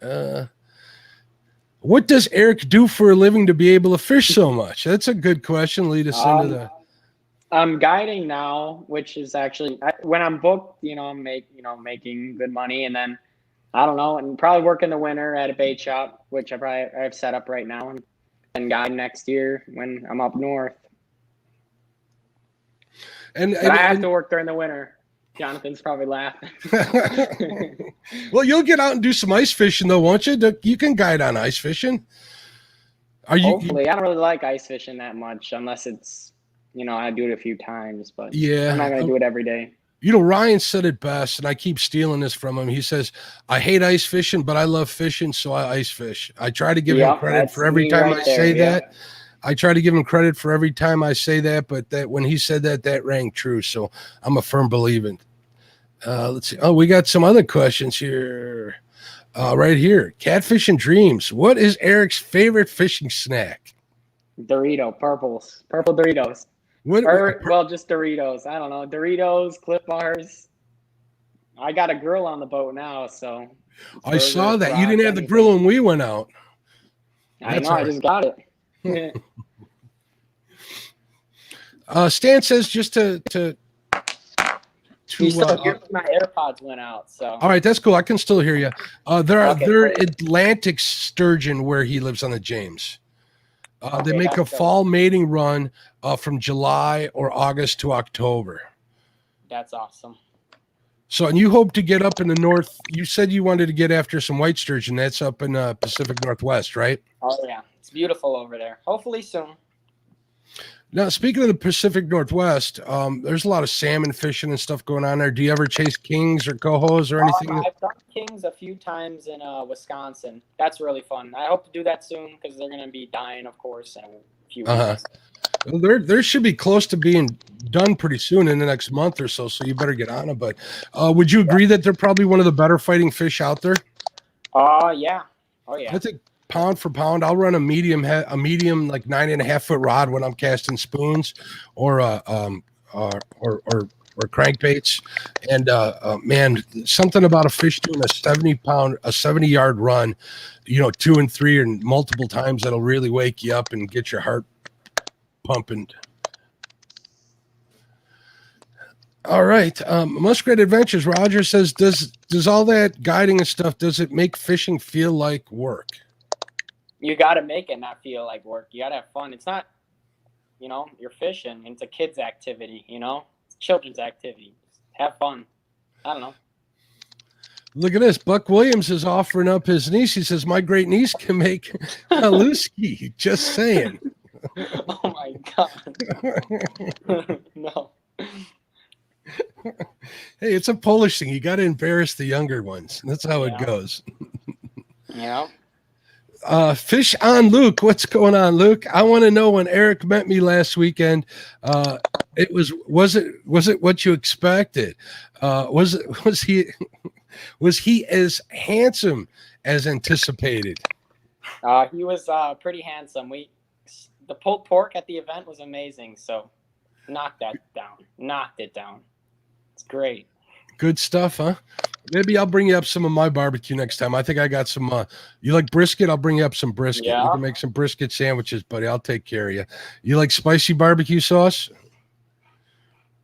What does Erik do for a living to be able to fish so much? That's a good question. Lead us into the. I'm guiding now, which is actually when I'm booked. I'm making good money, and then I don't know, and probably work in the winter at a bait shop, which I have set up right now, and then guide next year when I'm up north. And I have to work during the winter. Jonathan's probably laughing. Well, you'll get out and do some ice fishing, though, won't you? You can guide on ice fishing. Are you? Hopefully, I don't really like ice fishing that much unless it's, I do it a few times, but Yeah, I'm not going to do it every day. Ryan said it best, and I keep stealing this from him. He says, I hate ice fishing, but I love fishing, so I ice fish. I try to give him credit for every time I say that. I try to give him credit for every time I say that, but that when he said that, that rang true. So I'm a firm believer. Let's see. Oh, we got some other questions here. Right here. Catfish and Dreams. What is Erik's favorite fishing snack? Purple Doritos. Well, just Doritos. I don't know. Doritos, Clip Bars. I got a grill on the boat now, so. I saw that. You didn't have the grill when we went out. I know. I just got it. Stan says just to my AirPods went out. So. All right, that's cool. I can still hear you. They're Atlantic sturgeon where he lives on the James. They make a fall mating run from July or August to October. That's awesome. So, and you hope to get up in the north. You said you wanted to get after some white sturgeon. That's up in Pacific Northwest, right? Oh, yeah. It's beautiful over there. Hopefully soon. Now, speaking of the Pacific Northwest, there's a lot of salmon fishing and stuff going on there. Do you ever chase kings or cohos or anything? I've done kings a few times in Wisconsin. That's really fun. I hope to do that soon because they're going to be dying, of course, in a few weeks. Well, there should be close to being done pretty soon in the next month or so, so you better get on it. But would you agree that they're probably one of the better fighting fish out there? Yeah. Oh, yeah. I think pound for pound, I'll run a medium like 9.5 foot rod when I'm casting spoons or crankbaits. And man, something about a fish doing a 70-yard run, 2 and 3 and multiple times, that'll really wake you up and get your heart pumping. All right. Muskrat Adventures. Roger says, does all that guiding and stuff, does it make fishing feel like work? You got to make it not feel like work. You got to have fun. It's not, you're fishing. It's a kid's activity, It's a children's activity. Have fun. I don't know. Look at this. Buck Williams is offering up his niece. He says, my great niece can make haluski. Just saying. Oh, my God. No. Hey, it's a Polish thing. You got to embarrass the younger ones. That's how it goes. Yeah. Fish on Luke. What's going on, Luke? I want to know when Erik met me last weekend. Was it what you expected? Was he as handsome as anticipated? He was pretty handsome. The pulled pork at the event was amazing. So knocked it down. It's great. Good stuff, huh? Maybe I'll bring you up some of my barbecue next time. I think I got some. You like brisket? I'll bring you up some brisket. Yeah. We can make some brisket sandwiches, buddy. I'll take care of you. You like spicy barbecue sauce?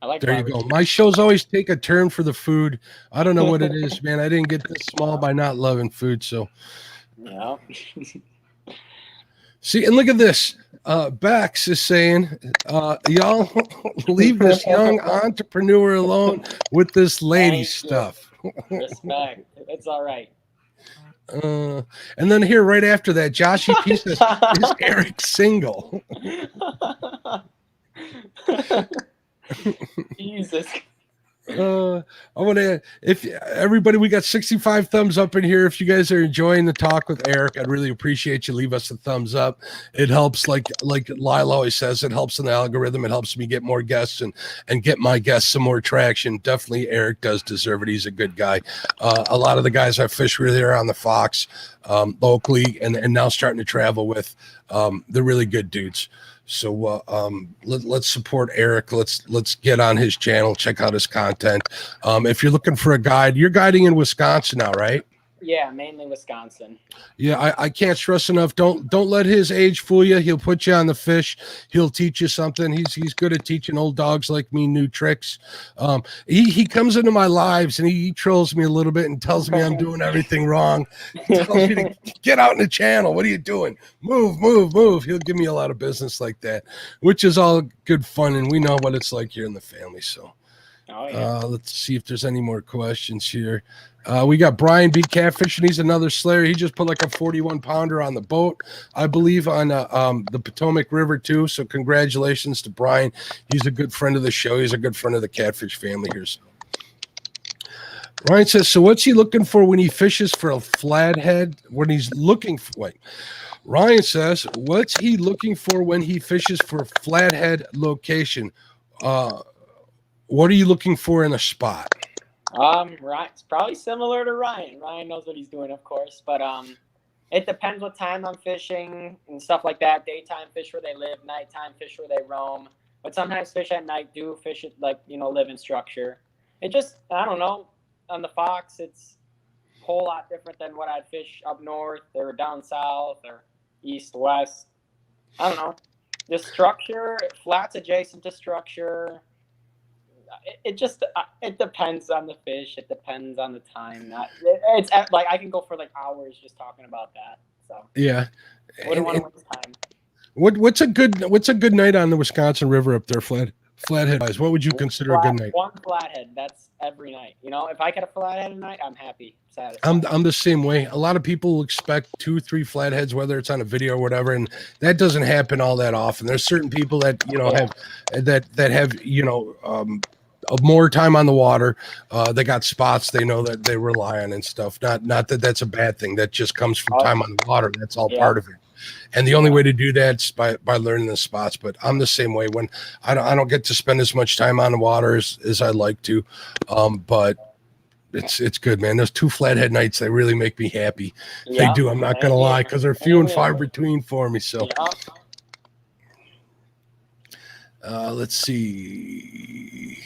I like there barbecue. You go. My shows always take a turn for the food. I don't know what it is, man. I didn't get this small by not loving food. So, yeah. See, and look at this. Bax is saying, y'all leave this young entrepreneur alone with this lady stuff. Respect. It's all right. And then here, right after that, Joshy P says, is Erik single? Jesus. I want to, if everybody, we got 65 thumbs up in here. If you guys are enjoying the talk with Erik, I'd really appreciate you leave us a thumbs up. It helps, like Lyle always says, it helps in the algorithm. It helps me get more guests and get my guests some more traction. Definitely Erik does deserve it. He's a good guy. A lot of the guys I fish with here on the Fox locally and now starting to travel with, they're really good dudes. So let's support Erik. Let's get on his channel, check out his content. If you're looking for a guide, you're guiding in Wisconsin now, right? Yeah, mainly Wisconsin. Yeah, I can't stress enough. Don't let his age fool you. He'll put you on the fish. He'll teach you something. He's good at teaching old dogs like me new tricks. He comes into my lives and he trolls me a little bit and tells me I'm doing everything wrong. He tells me to get out in the channel. What are you doing? Move. He'll give me a lot of business like that, which is all good fun. And we know what it's like here in the family. So Oh yeah. Let's see if there's any more questions here. We got Brian B. Catfishing. He's another slayer. He just put like a 41 pounder on the boat, I believe, on the Potomac River too. So congratulations to Brian. He's a good friend of the show. He's a good friend of the Catfish family here. So Ryan says, so what's he looking for when he fishes for a flathead? When he's looking for, wait, Ryan says, what's he looking for when he fishes for a flathead location? What are you looking for in a spot? Right. It's probably similar to Ryan. Ryan knows what he's doing, of course, but it depends what time I'm fishing and stuff like that. Daytime fish where they live, nighttime fish where they roam. But sometimes fish at night do fish at, like, live in structure. It just, I don't know. On the Fox, it's a whole lot different than what I'd fish up north or down south or east, west. I don't know. The structure, flats adjacent to structure. It just it depends on the fish. It depends on the time. It's like I can go for like hours just talking about that. So yeah, wouldn't want to waste time. What's a good night on the Wisconsin River up there, flathead wise? What would you consider a good night? One flathead. That's every night. If I get a flathead at night, I'm happy. Satisfied. I'm the same way. A lot of people expect 2-3 flatheads, whether it's on a video or whatever, and that doesn't happen all that often. There's certain people that have more time on the water. They got spots they know that they rely on and stuff. Not that that's a bad thing. That just comes from time on the water. That's all part of it. And the only way to do that is by learning the spots. But I'm the same way. When I don't get to spend as much time on the water as I'd like to, but it's good, man. Those 2 flathead nights, they really make me happy. They do. I'm not gonna lie, because they're few and far between for me. So let's see.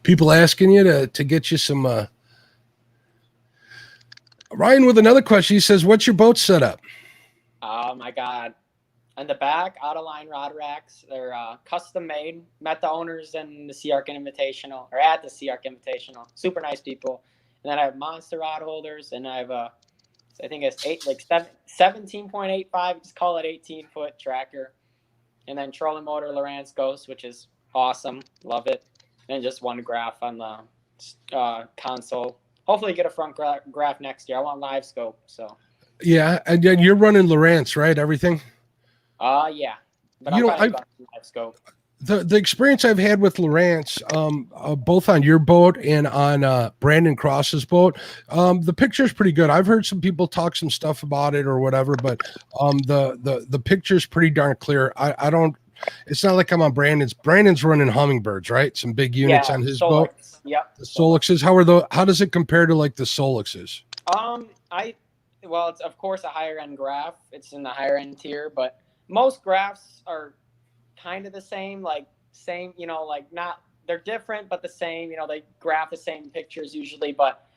People asking you to get you some. Ryan with another question. He says, "What's your boat setup?" Oh my God! On the back, out-of-line rod racks. They're custom made. Met the owners in the Sea Arc Invitational, or at the Sea Arc Invitational. Super nice people. And then I have monster rod holders, and I have I think it's 17.85. Just call it 18-foot tracker. And then trolling motor Lowrance Ghost, which is awesome. Love it. And just one graph on the console. Hopefully get a front graph next year. I want live scope. So yeah, and then you're running Lowrance, right? Everything. Yeah, but I'm live scope. The experience I've had with Lowrance, both on your boat and on Brandon Cross's boat, the picture's pretty good. I've heard some people talk some stuff about it or whatever, but the picture's pretty darn clear. I don't. It's not like I'm on Brandon's. Brandon's running Hummingbirds, right? Some big units on his boat. Yep. The Solixes. How does it compare to like the Solixes? It's of course a higher end graph. It's in the higher end tier, but most graphs are kind of the same. Like not, they're different but the same. They graph the same pictures usually, but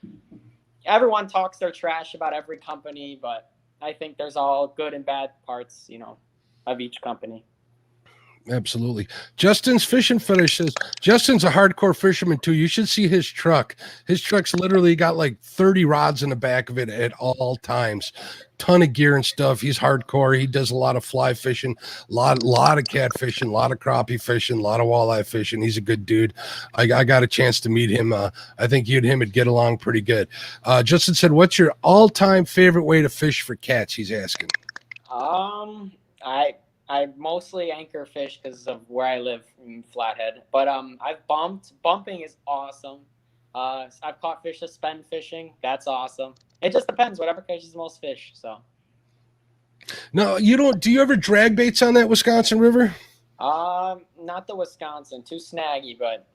everyone talks their trash about every company. But I think there's all good and bad parts, of each company. Absolutely. Justin's Fishing Fetish says, Justin's a hardcore fisherman too. You should see his truck. His truck's literally got like 30 rods in the back of it at all times. Ton of gear and stuff. He's hardcore. He does a lot of fly fishing, a lot of catfishing, a lot of crappie fishing, a lot of walleye fishing. He's a good dude. I got a chance to meet him. I think you and him would get along pretty good. Justin said, what's your all-time favorite way to fish for cats? He's asking. I mostly anchor fish because of where I live in Flathead, but I've bumped. Bumping is awesome. I've caught fish suspend fishing. That's awesome. It just depends. Whatever catches the most fish. So. No, you don't. Do you ever drag baits on that Wisconsin River? Not the Wisconsin. Too snaggy, but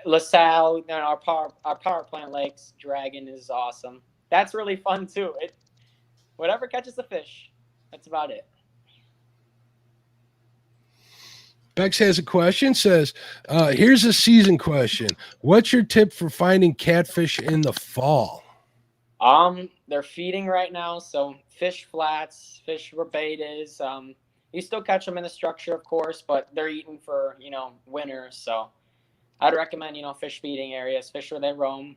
LaSalle and our power plant lakes dragging is awesome. That's really fun too. Whatever catches the fish. That's about it. Bex has a question, says, here's a season question. What's your tip for finding catfish in the fall? They're feeding right now, so fish flats, fish rebatas. You still catch them in the structure, of course, but they're eating for, winter. So I'd recommend, fish feeding areas, fish where they roam,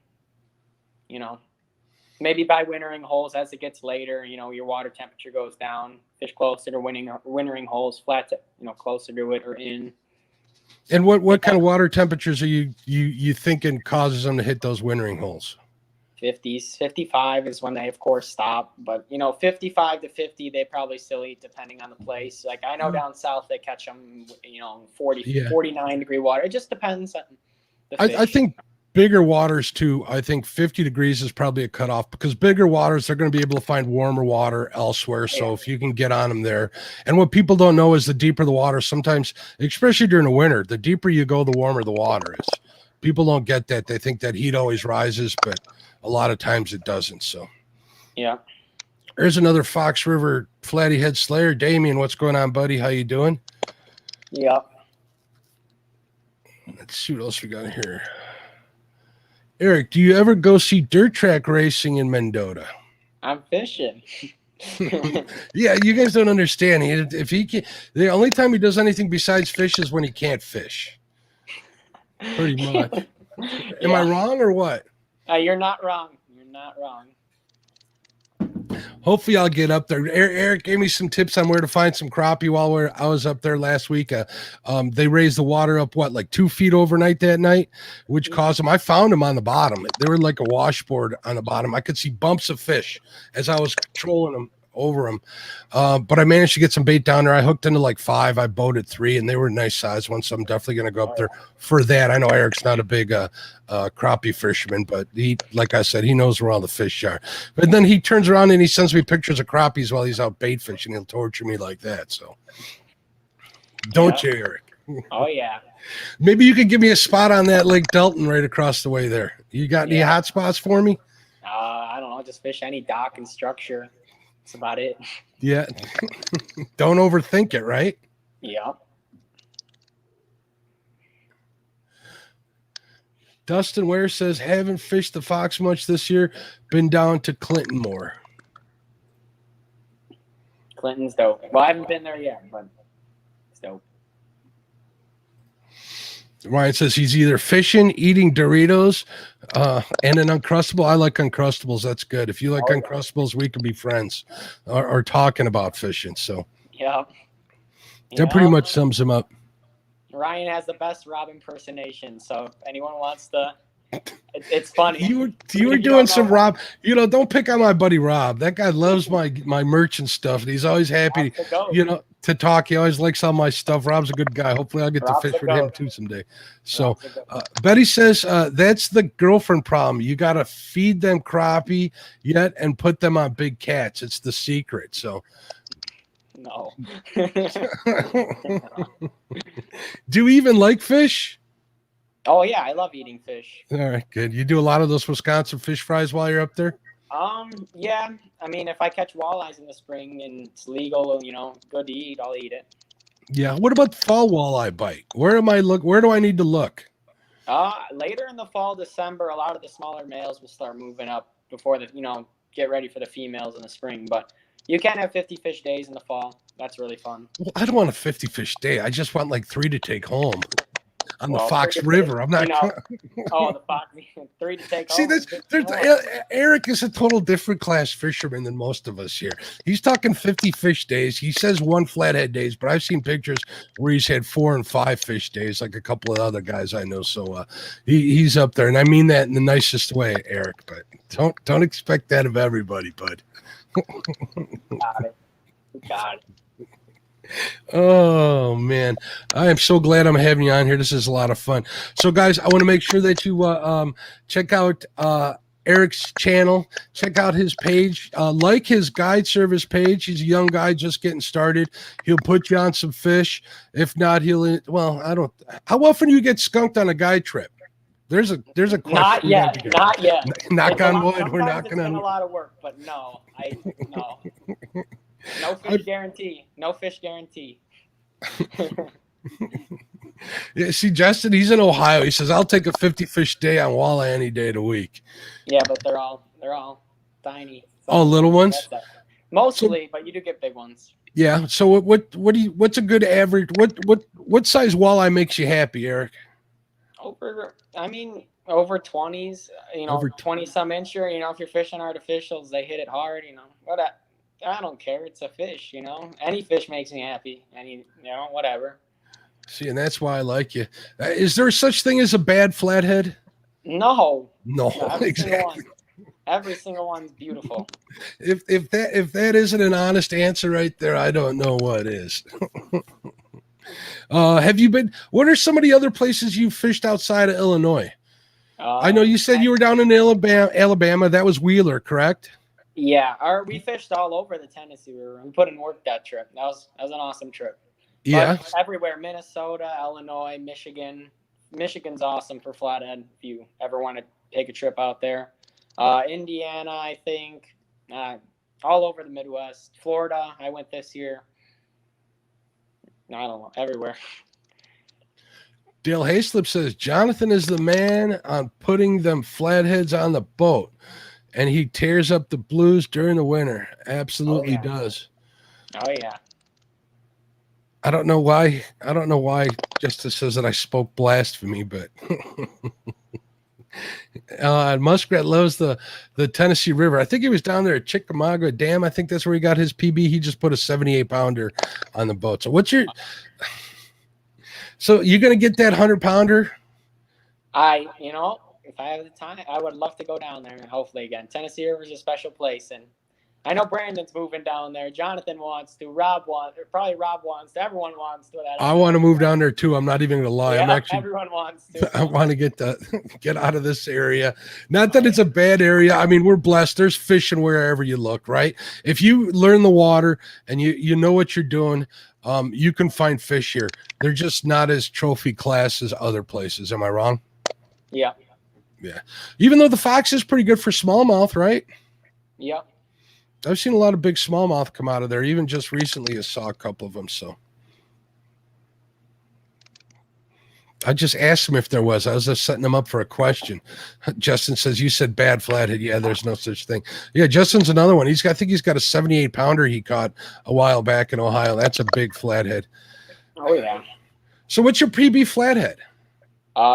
maybe by wintering holes as it gets later, your water temperature goes down, fish closer to wintering holes, flats, closer to it or in. And what kind of water temperatures are you thinking causes them to hit those wintering holes? 50s, 55 is when they of course stop, but 55 to 50 they probably still eat depending on the place. Like I know down south they catch them 40 49-degree water. It just depends on the fish. I think bigger waters too. I think 50 degrees is probably a cutoff, because bigger waters, they're going to be able to find warmer water elsewhere. So if you can get on them there, and what people don't know is the deeper the water, sometimes, especially during the winter, the deeper you go, the warmer the water is. People don't get that. They think that heat always rises, but a lot of times it doesn't. So yeah. There's another Fox River Flathead Slayer. Damien, what's going on, buddy? How you doing? Yeah. Let's see what else we got here. Erik, do you ever go see dirt track racing in Mendota? I'm fishing. Yeah, you guys don't understand. If he can, the only time he does anything besides fish is when he can't fish. Pretty much. Am I wrong or what? You're not wrong. You're not wrong. Hopefully I'll get up there. Erik gave me some tips on where to find some crappie while I was up there last week. They raised the water up, like 2 feet overnight that night, which caused them. I found them on the bottom. They were like a washboard on the bottom. I could see bumps of fish as I was trolling them over them. But I managed to get some bait down there. I hooked into like 5. I boated 3, and they were nice size ones. So I'm definitely going to go up there for that. I know Erik's not a big crappie fisherman, but he, like I said, he knows where all the fish are. But then he turns around and he sends me pictures of crappies while he's out bait fishing. He'll torture me like that. So don't you, Erik? Oh yeah. Maybe you could give me a spot on that Lake Delton right across the way there. You got any hot spots for me? I don't know. Just fish any dock and structure. That's about it. Yeah. Don't overthink it, right? Yeah. Dustin Ware says, haven't fished the Fox much this year. Been down to Clinton more. Clinton's dope. Well, I haven't been there yet, but it's dope. Ryan says he's either fishing, eating Doritos, and an Uncrustable. I like Uncrustables. That's good. If you like Uncrustables, we can be friends or talking about fishing. So yeah, that pretty much sums him up. Ryan has the best Rob impersonation. So if anyone wants to, it's funny. You were doing some Rob. Don't pick on my buddy Rob. That guy loves my merch and stuff. And he's always happy, to talk. He always likes all my stuff. Rob's a good guy. Hopefully I'll get to fish with him too someday. So Betty says that's the girlfriend problem. You got to feed them crappie yet and put them on big cats. It's the secret. So no. Do you even like fish? Oh yeah, I love eating fish. All right, good. You do a lot of those Wisconsin fish fries while you're up there? Yeah. I mean, if I catch walleyes in the spring and it's legal, good to eat, I'll eat it. Yeah. What about the fall walleye bite? Where do I need to look? Later in the fall, December, a lot of the smaller males will start moving up before get ready for the females in the spring. But you can have 50 fish days in the fall. That's really fun. Well, I don't want a 50 fish day. I just want like 3 to take home. On the Fox River. I'm not. The Fox 3 to take See, home. Erik is a total different class fisherman than most of us here. He's talking 50 fish days. He says 1 flathead days, but I've seen pictures where he's had 4 and 5 fish days, like a couple of other guys I know. So he's up there, and I mean that in the nicest way, Erik. But don't expect that of everybody, bud. Got it. Oh man, I am so glad I'm having you on here. This is a lot of fun. So guys, I want to make sure that you check out Erik's channel, check out his page, like his guide service page. He's a young guy just getting started. He'll put you on some fish. If not, how often do you get skunked on a guide trip? There's a question. Not yet. Knock on wood. We're knocking on. A lot of work, but no. No fish guarantee. No fish guarantee. Yeah, see, Justin, he's in Ohio. He says, I'll take a 50 fish day on walleye any day of the week. Yeah, but they're all tiny. All little ones? Mostly, but you do get big ones. Yeah. So what's a good average? What size walleye makes you happy, Erik? Over 20s, over 20 some incher, if you're fishing artificials, they hit it hard, I don't care. It's a fish, any fish makes me happy. Whatever. See, and that's why I like you. Is there such thing as a bad flathead? No, No, every single exactly. one. Every single one's beautiful. If that isn't an honest answer right there, I don't know what is. Have you been? What are some of the other places you fished outside of Illinois? I know you said you were down in Alabama. Alabama, that was Wheeler, correct? Yeah, we fished all over the Tennessee River. We put in work that trip. That was an awesome trip. Yeah. But everywhere, Minnesota, Illinois, Michigan. Michigan's awesome for flathead if you ever want to take a trip out there. Indiana, I think. All over the Midwest. Florida, I went this year. I don't know, everywhere. Dale Hayslip says Jonathan is the man on putting them flatheads on the boat, and he tears up the blues during the winter. Absolutely does. Oh yeah. I don't know why. Justice says that I spoke blasphemy, but Muskrat loves the Tennessee River. I think he was down there at Chickamauga Dam. I think that's where he got his PB. He just put a 78-pounder on the boat. So so you're gonna get that 100-pounder? If I have the time, I would love to go down there. Hopefully again, Tennessee River is a special place, and I know Brandon's moving down there. Jonathan wants to. Rob wants to. Everyone wants to. I want to move down there too. I'm not even gonna lie. Yeah, everyone wants to. I want to get out of this area. Not that it's a bad area. I mean, we're blessed. There's fishing wherever you look, right? If you learn the water and you know what you're doing, you can find fish here. They're just not as trophy class as other places. Am I wrong? Yeah. Yeah. Even though the Fox is pretty good for smallmouth, right? Yeah. I've seen a lot of big smallmouth come out of there. Even just recently, I saw a couple of them. So I just asked him if there was. I was just setting him up for a question. Justin says, you said bad flathead. Yeah, there's no such thing. Yeah, Justin's another one. I think he's got a 78-pounder he caught a while back in Ohio. That's a big flathead. Oh, yeah. So what's your PB flathead?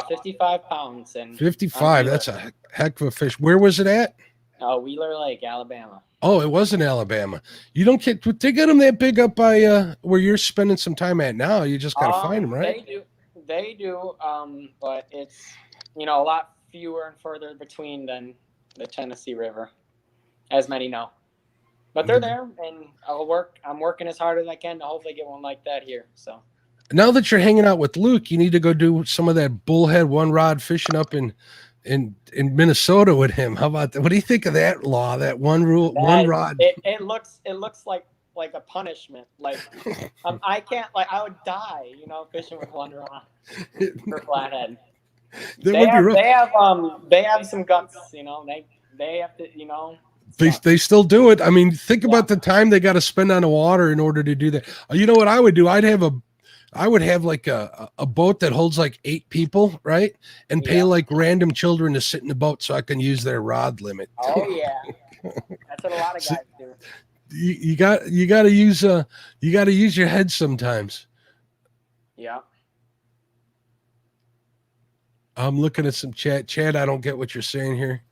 55 pounds. And 55. That's a heck of a fish. Where was it at? Wheeler Lake, Alabama. Oh, it was in Alabama. You don't get they get them that big up by where you're spending some time at now. You just got to find them, right? They do. But it's, a lot fewer and further between than the Tennessee River, as many know. But they're there, and I'm working as hard as I can to hopefully get one like that here. So now that you're hanging out with Luke, you need to go do some of that bullhead one rod fishing up in Minnesota with him. How about that? What do you think of that law? That one rod. It looks like a punishment. Like I can't. Like I would die. Fishing with one rod for flathead. They have some guts. They have to. They still do it. I mean, think about the time they got to spend on the water in order to do that. You know what I would do? I would have like a boat that holds like 8 people, right? And pay like random children to sit in the boat so I can use their rod limit. Oh yeah, that's what a lot of guys do. You got to use your head sometimes. Yeah. I'm looking at some chat. Chad, I don't get what you're saying here.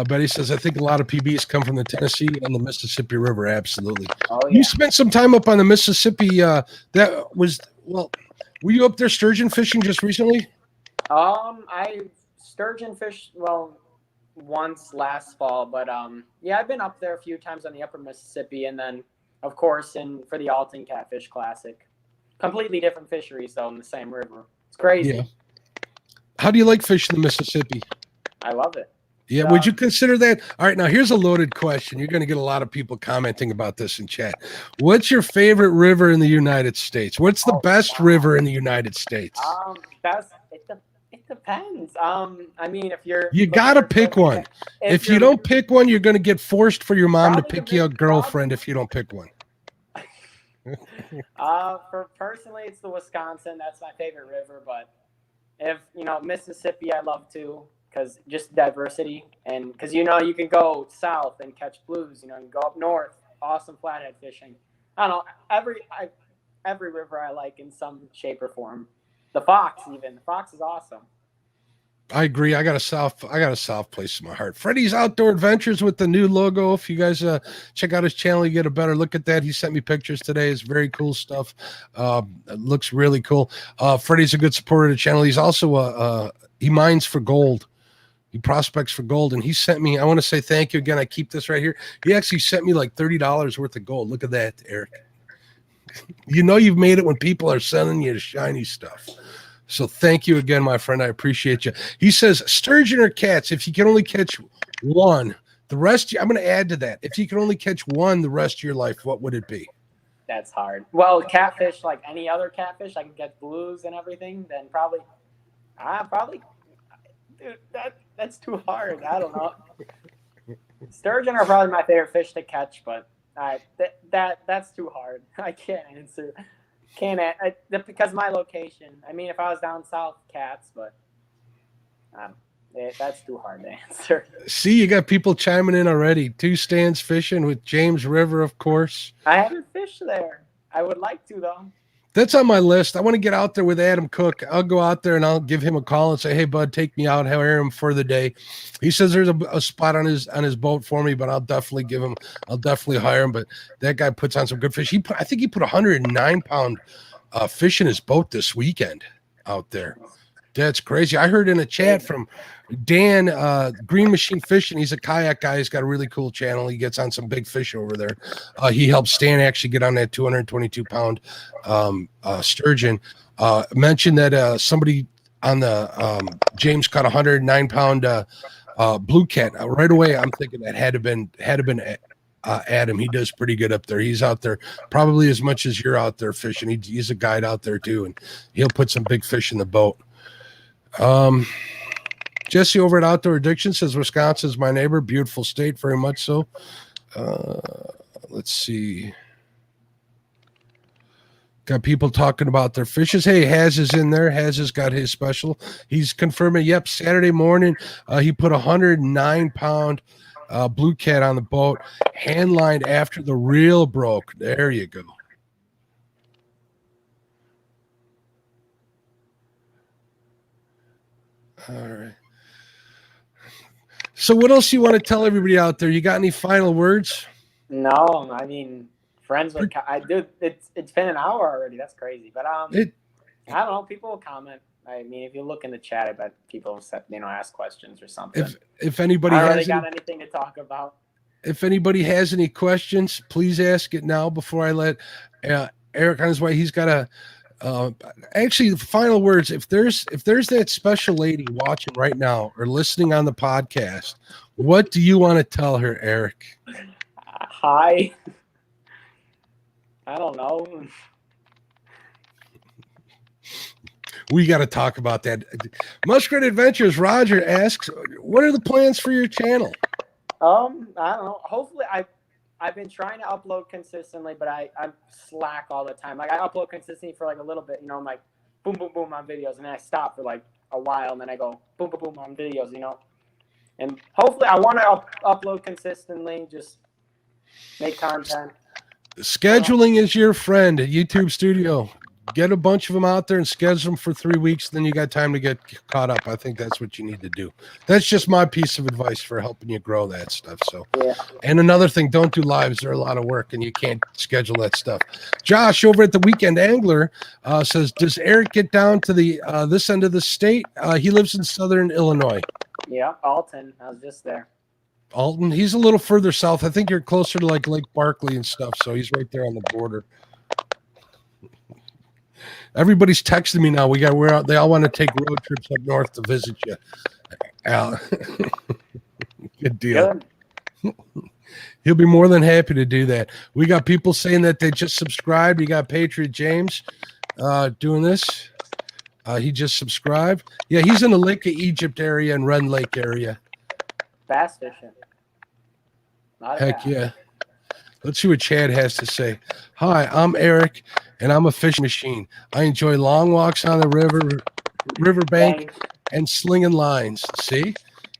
Betty says, I think a lot of PBs come from the Tennessee and the Mississippi River. Absolutely. Oh, yeah. You spent some time up on the Mississippi. Were you up there sturgeon fishing just recently? I sturgeon fished, once last fall, but I've been up there a few times on the upper Mississippi, and then of course for the Alton Catfish Classic. Completely different fisheries though in the same river. It's crazy. Yeah. How do you like fishing the Mississippi? I love it. Yeah, would you consider that? All right, now here's a loaded question. You're going to get a lot of people commenting about this in chat. What's your favorite river in the United States? What's the best river in the United States? It depends. I mean, you got to pick one. If you don't pick one, you're going to get forced for your mom to pick you a girlfriend if you don't pick one. For personally, it's the Wisconsin. That's my favorite river. But if Mississippi, I love too. Because just diversity, and because you can go south and catch blues, you can go up north, awesome flathead fishing. I don't know, every river I like in some shape or form. The Fox is awesome. I agree. I got a soft place in my heart. Freddy's Outdoor Adventures with the new logo. If you guys check out his channel, you get a better look at that. He sent me pictures today. It's very cool stuff. It looks really cool. Freddy's a good supporter of the channel. He's also he mines for gold. He prospects for gold, and he sent me. I want to say thank you again. I keep this right here. He actually sent me like $30 worth of gold. Look at that, Eric. You know you've made it when people are sending you the shiny stuff. So thank you again, my friend. I appreciate you. He says, sturgeon or cats, if you can only catch one, the rest, I'm going to add to that. If you can only catch one the rest of your life, what would it be? That's hard. Well, catfish, like any other catfish, I can get blues and everything, then probably, dude, that's too hard. I don't know. Sturgeon are probably my favorite fish to catch, but that's too hard. I can't answer. Because my location. I mean, if I was down south, cats, but that's too hard to answer. See, you got people chiming in already. 2 Stands Fishing with James River, of course. I haven't fished there. I would like to, though. That's on my list. I want to get out there with Adam Cook. I'll go out there and I'll give him a call and say, "Hey, bud, take me out, hire him for the day." He says there's a spot on his boat for me, but I'll definitely hire him. But that guy puts on some good fish. I think he put 109-pound fish in his boat this weekend out there. That's crazy. I heard in a chat from Dan, Green Machine Fishing. He's a kayak guy. He's got a really cool channel. He gets on some big fish over there. He helped Stan actually get on that 222-pound sturgeon. Mentioned that somebody on the James caught 109-pound blue cat. Right away, I'm thinking that had to been Adam. He does pretty good up there. He's out there probably as much as you're out there fishing. He's a guide out there too, and he'll put some big fish in the boat. Jesse over at Outdoor Addiction says Wisconsin's my neighbor. Beautiful state, very much so. Let's see. Got people talking about their fishes. Hey, Haz is in there. Haz has got his special. He's confirming, yep, Saturday morning, he put 109-pound blue cat on the boat, hand lined after the reel broke. There you go. All right. So what else you want to tell everybody out there? You got any final words? No, I mean, friends with it's been an hour already. That's crazy. But I don't know. People will comment. I mean, if you look in the chat, I bet people ask questions or something. If anybody got anything to talk about. If anybody has any questions, please ask it now before I let Eric on his way. He's got a actually the final words. If there's that special lady watching right now or listening on the podcast, what do you want to tell her, Eric? Hi. I don't know. We got to talk about that. Muskrat Adventures. Roger asks, what are the plans for your channel? I don't know. Hopefully, I've been trying to upload consistently, but I'm slack all the time. Like I upload consistently for like a little bit, I'm like boom, boom, boom on videos, and then I stop for like a while, and then I go boom, boom, boom on videos, And hopefully, I want to upload consistently, just make content. Scheduling is your friend at YouTube Studio. Get a bunch of them out there and schedule them for 3 weeks. Then you got time to get caught up. I think that's what you need to do. That's just my piece of advice for helping you grow that stuff. So, yeah. And another thing, don't do lives. They're a lot of work and you can't schedule that stuff. Josh over at the Weekend Angler says, does Eric get down to the this end of the state? He lives in Southern Illinois. Yeah, Alton. I was just there. Alton. He's a little further south. I think you're closer to like Lake Barkley and stuff. So he's right there on the border. Everybody's texting me now. They all want to take road trips up north to visit you. Good deal. Good. He'll be more than happy to do that. We got people saying that they just subscribed. You got Patriot James doing this. He just subscribed. Yeah, he's in the Lake of Egypt area and Run Lake area. Bass fishing. Heck yeah. Let's see what Chad has to say. Hi, I'm Eric, and I'm a fishing machine. I enjoy long walks on the riverbank, and slinging lines. See?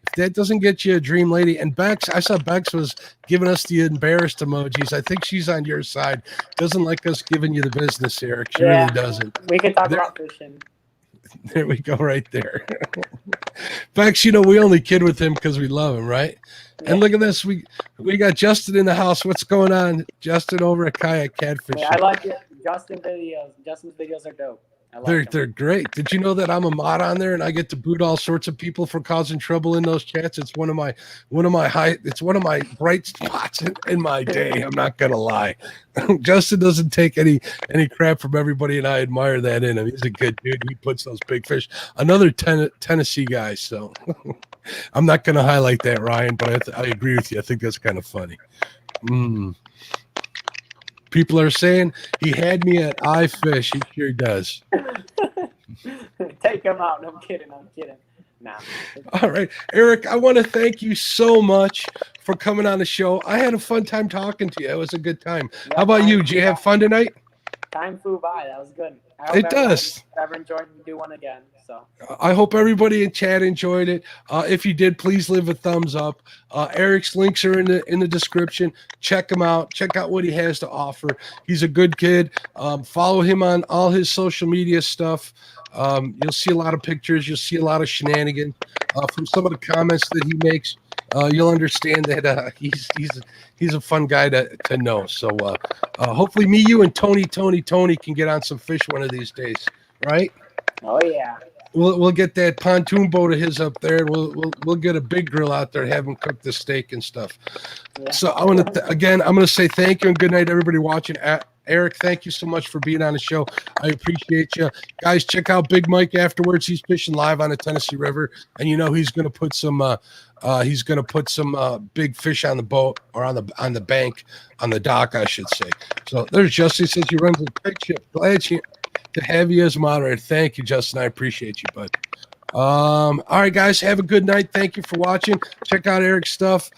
If that doesn't get you a dream lady. And Bex, I saw Bex was giving us the embarrassed emojis. I think she's on your side. Doesn't like us giving you the business, Eric. She really doesn't. We can talk about fishing. There we go right there. Bex, you know, we only kid with him because we love him, right? Yeah. And look at this. We got Justin in the house. What's going on? Justin over at Kayak Catfish. Yeah, I like it. Justin's videos are dope. I like They're great. Did you know that I'm a mod on there and I get to boot all sorts of people for causing trouble in those chats? It's one of my bright spots in my day. I'm not gonna lie. Justin doesn't take any crap from everybody, and I admire that in him. He's a good dude. He puts those big fish. Another Tennessee guy. So I'm not gonna highlight that, Ryan, but I agree with you. I think that's kind of funny. People are saying he had me at iFish. He sure does. Take him out. No, I'm kidding. Nah. All right, Erik, I want to thank you so much for coming on the show. I had a fun time talking to you. It was a good time. Yeah, how about you? Did you have fun tonight? Time flew by. That was good. I hope It does. Ever enjoyed to do one again. So I hope everybody in chat enjoyed it. If you did, please leave a thumbs up. Erik's links are in the description. Check him out. Check out what he has to offer. He's a good kid. Follow him on all his social media stuff. You'll see a lot of pictures. You'll see a lot of shenanigans from some of the comments that he makes. You'll understand that he's a fun guy to know. So hopefully me, you, and Tony can get on some fish one of these days, right? Oh yeah. We'll get that pontoon boat of his up there. We'll get a big grill out there, have him cook the steak and stuff. Yeah. So I'm gonna say thank you and good night, everybody watching. Erik, thank you so much for being on the show. I appreciate you guys. Check out Big Mike afterwards. He's fishing live on the Tennessee River, and you know he's gonna put some big fish on the boat or on the bank, on the dock, I should say. So there's Justin. Says he runs a tight ship. Glad to have you as moderator. Thank you, Justin. I appreciate you, bud. All right, guys, have a good night. Thank you for watching. Check out Erik's stuff.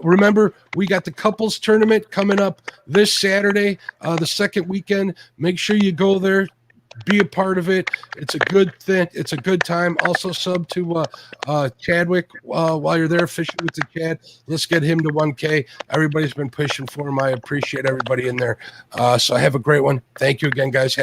Remember, we got the couples tournament coming up this Saturday, the second weekend. Make sure you go there, be a part of it. It's a good thing. It's a good time. Also sub to Chadwick while you're there fishing with the Chad. Let's get him to 1K. Everybody's been pushing for him. I appreciate everybody in there. So have a great one. Thank you again, guys.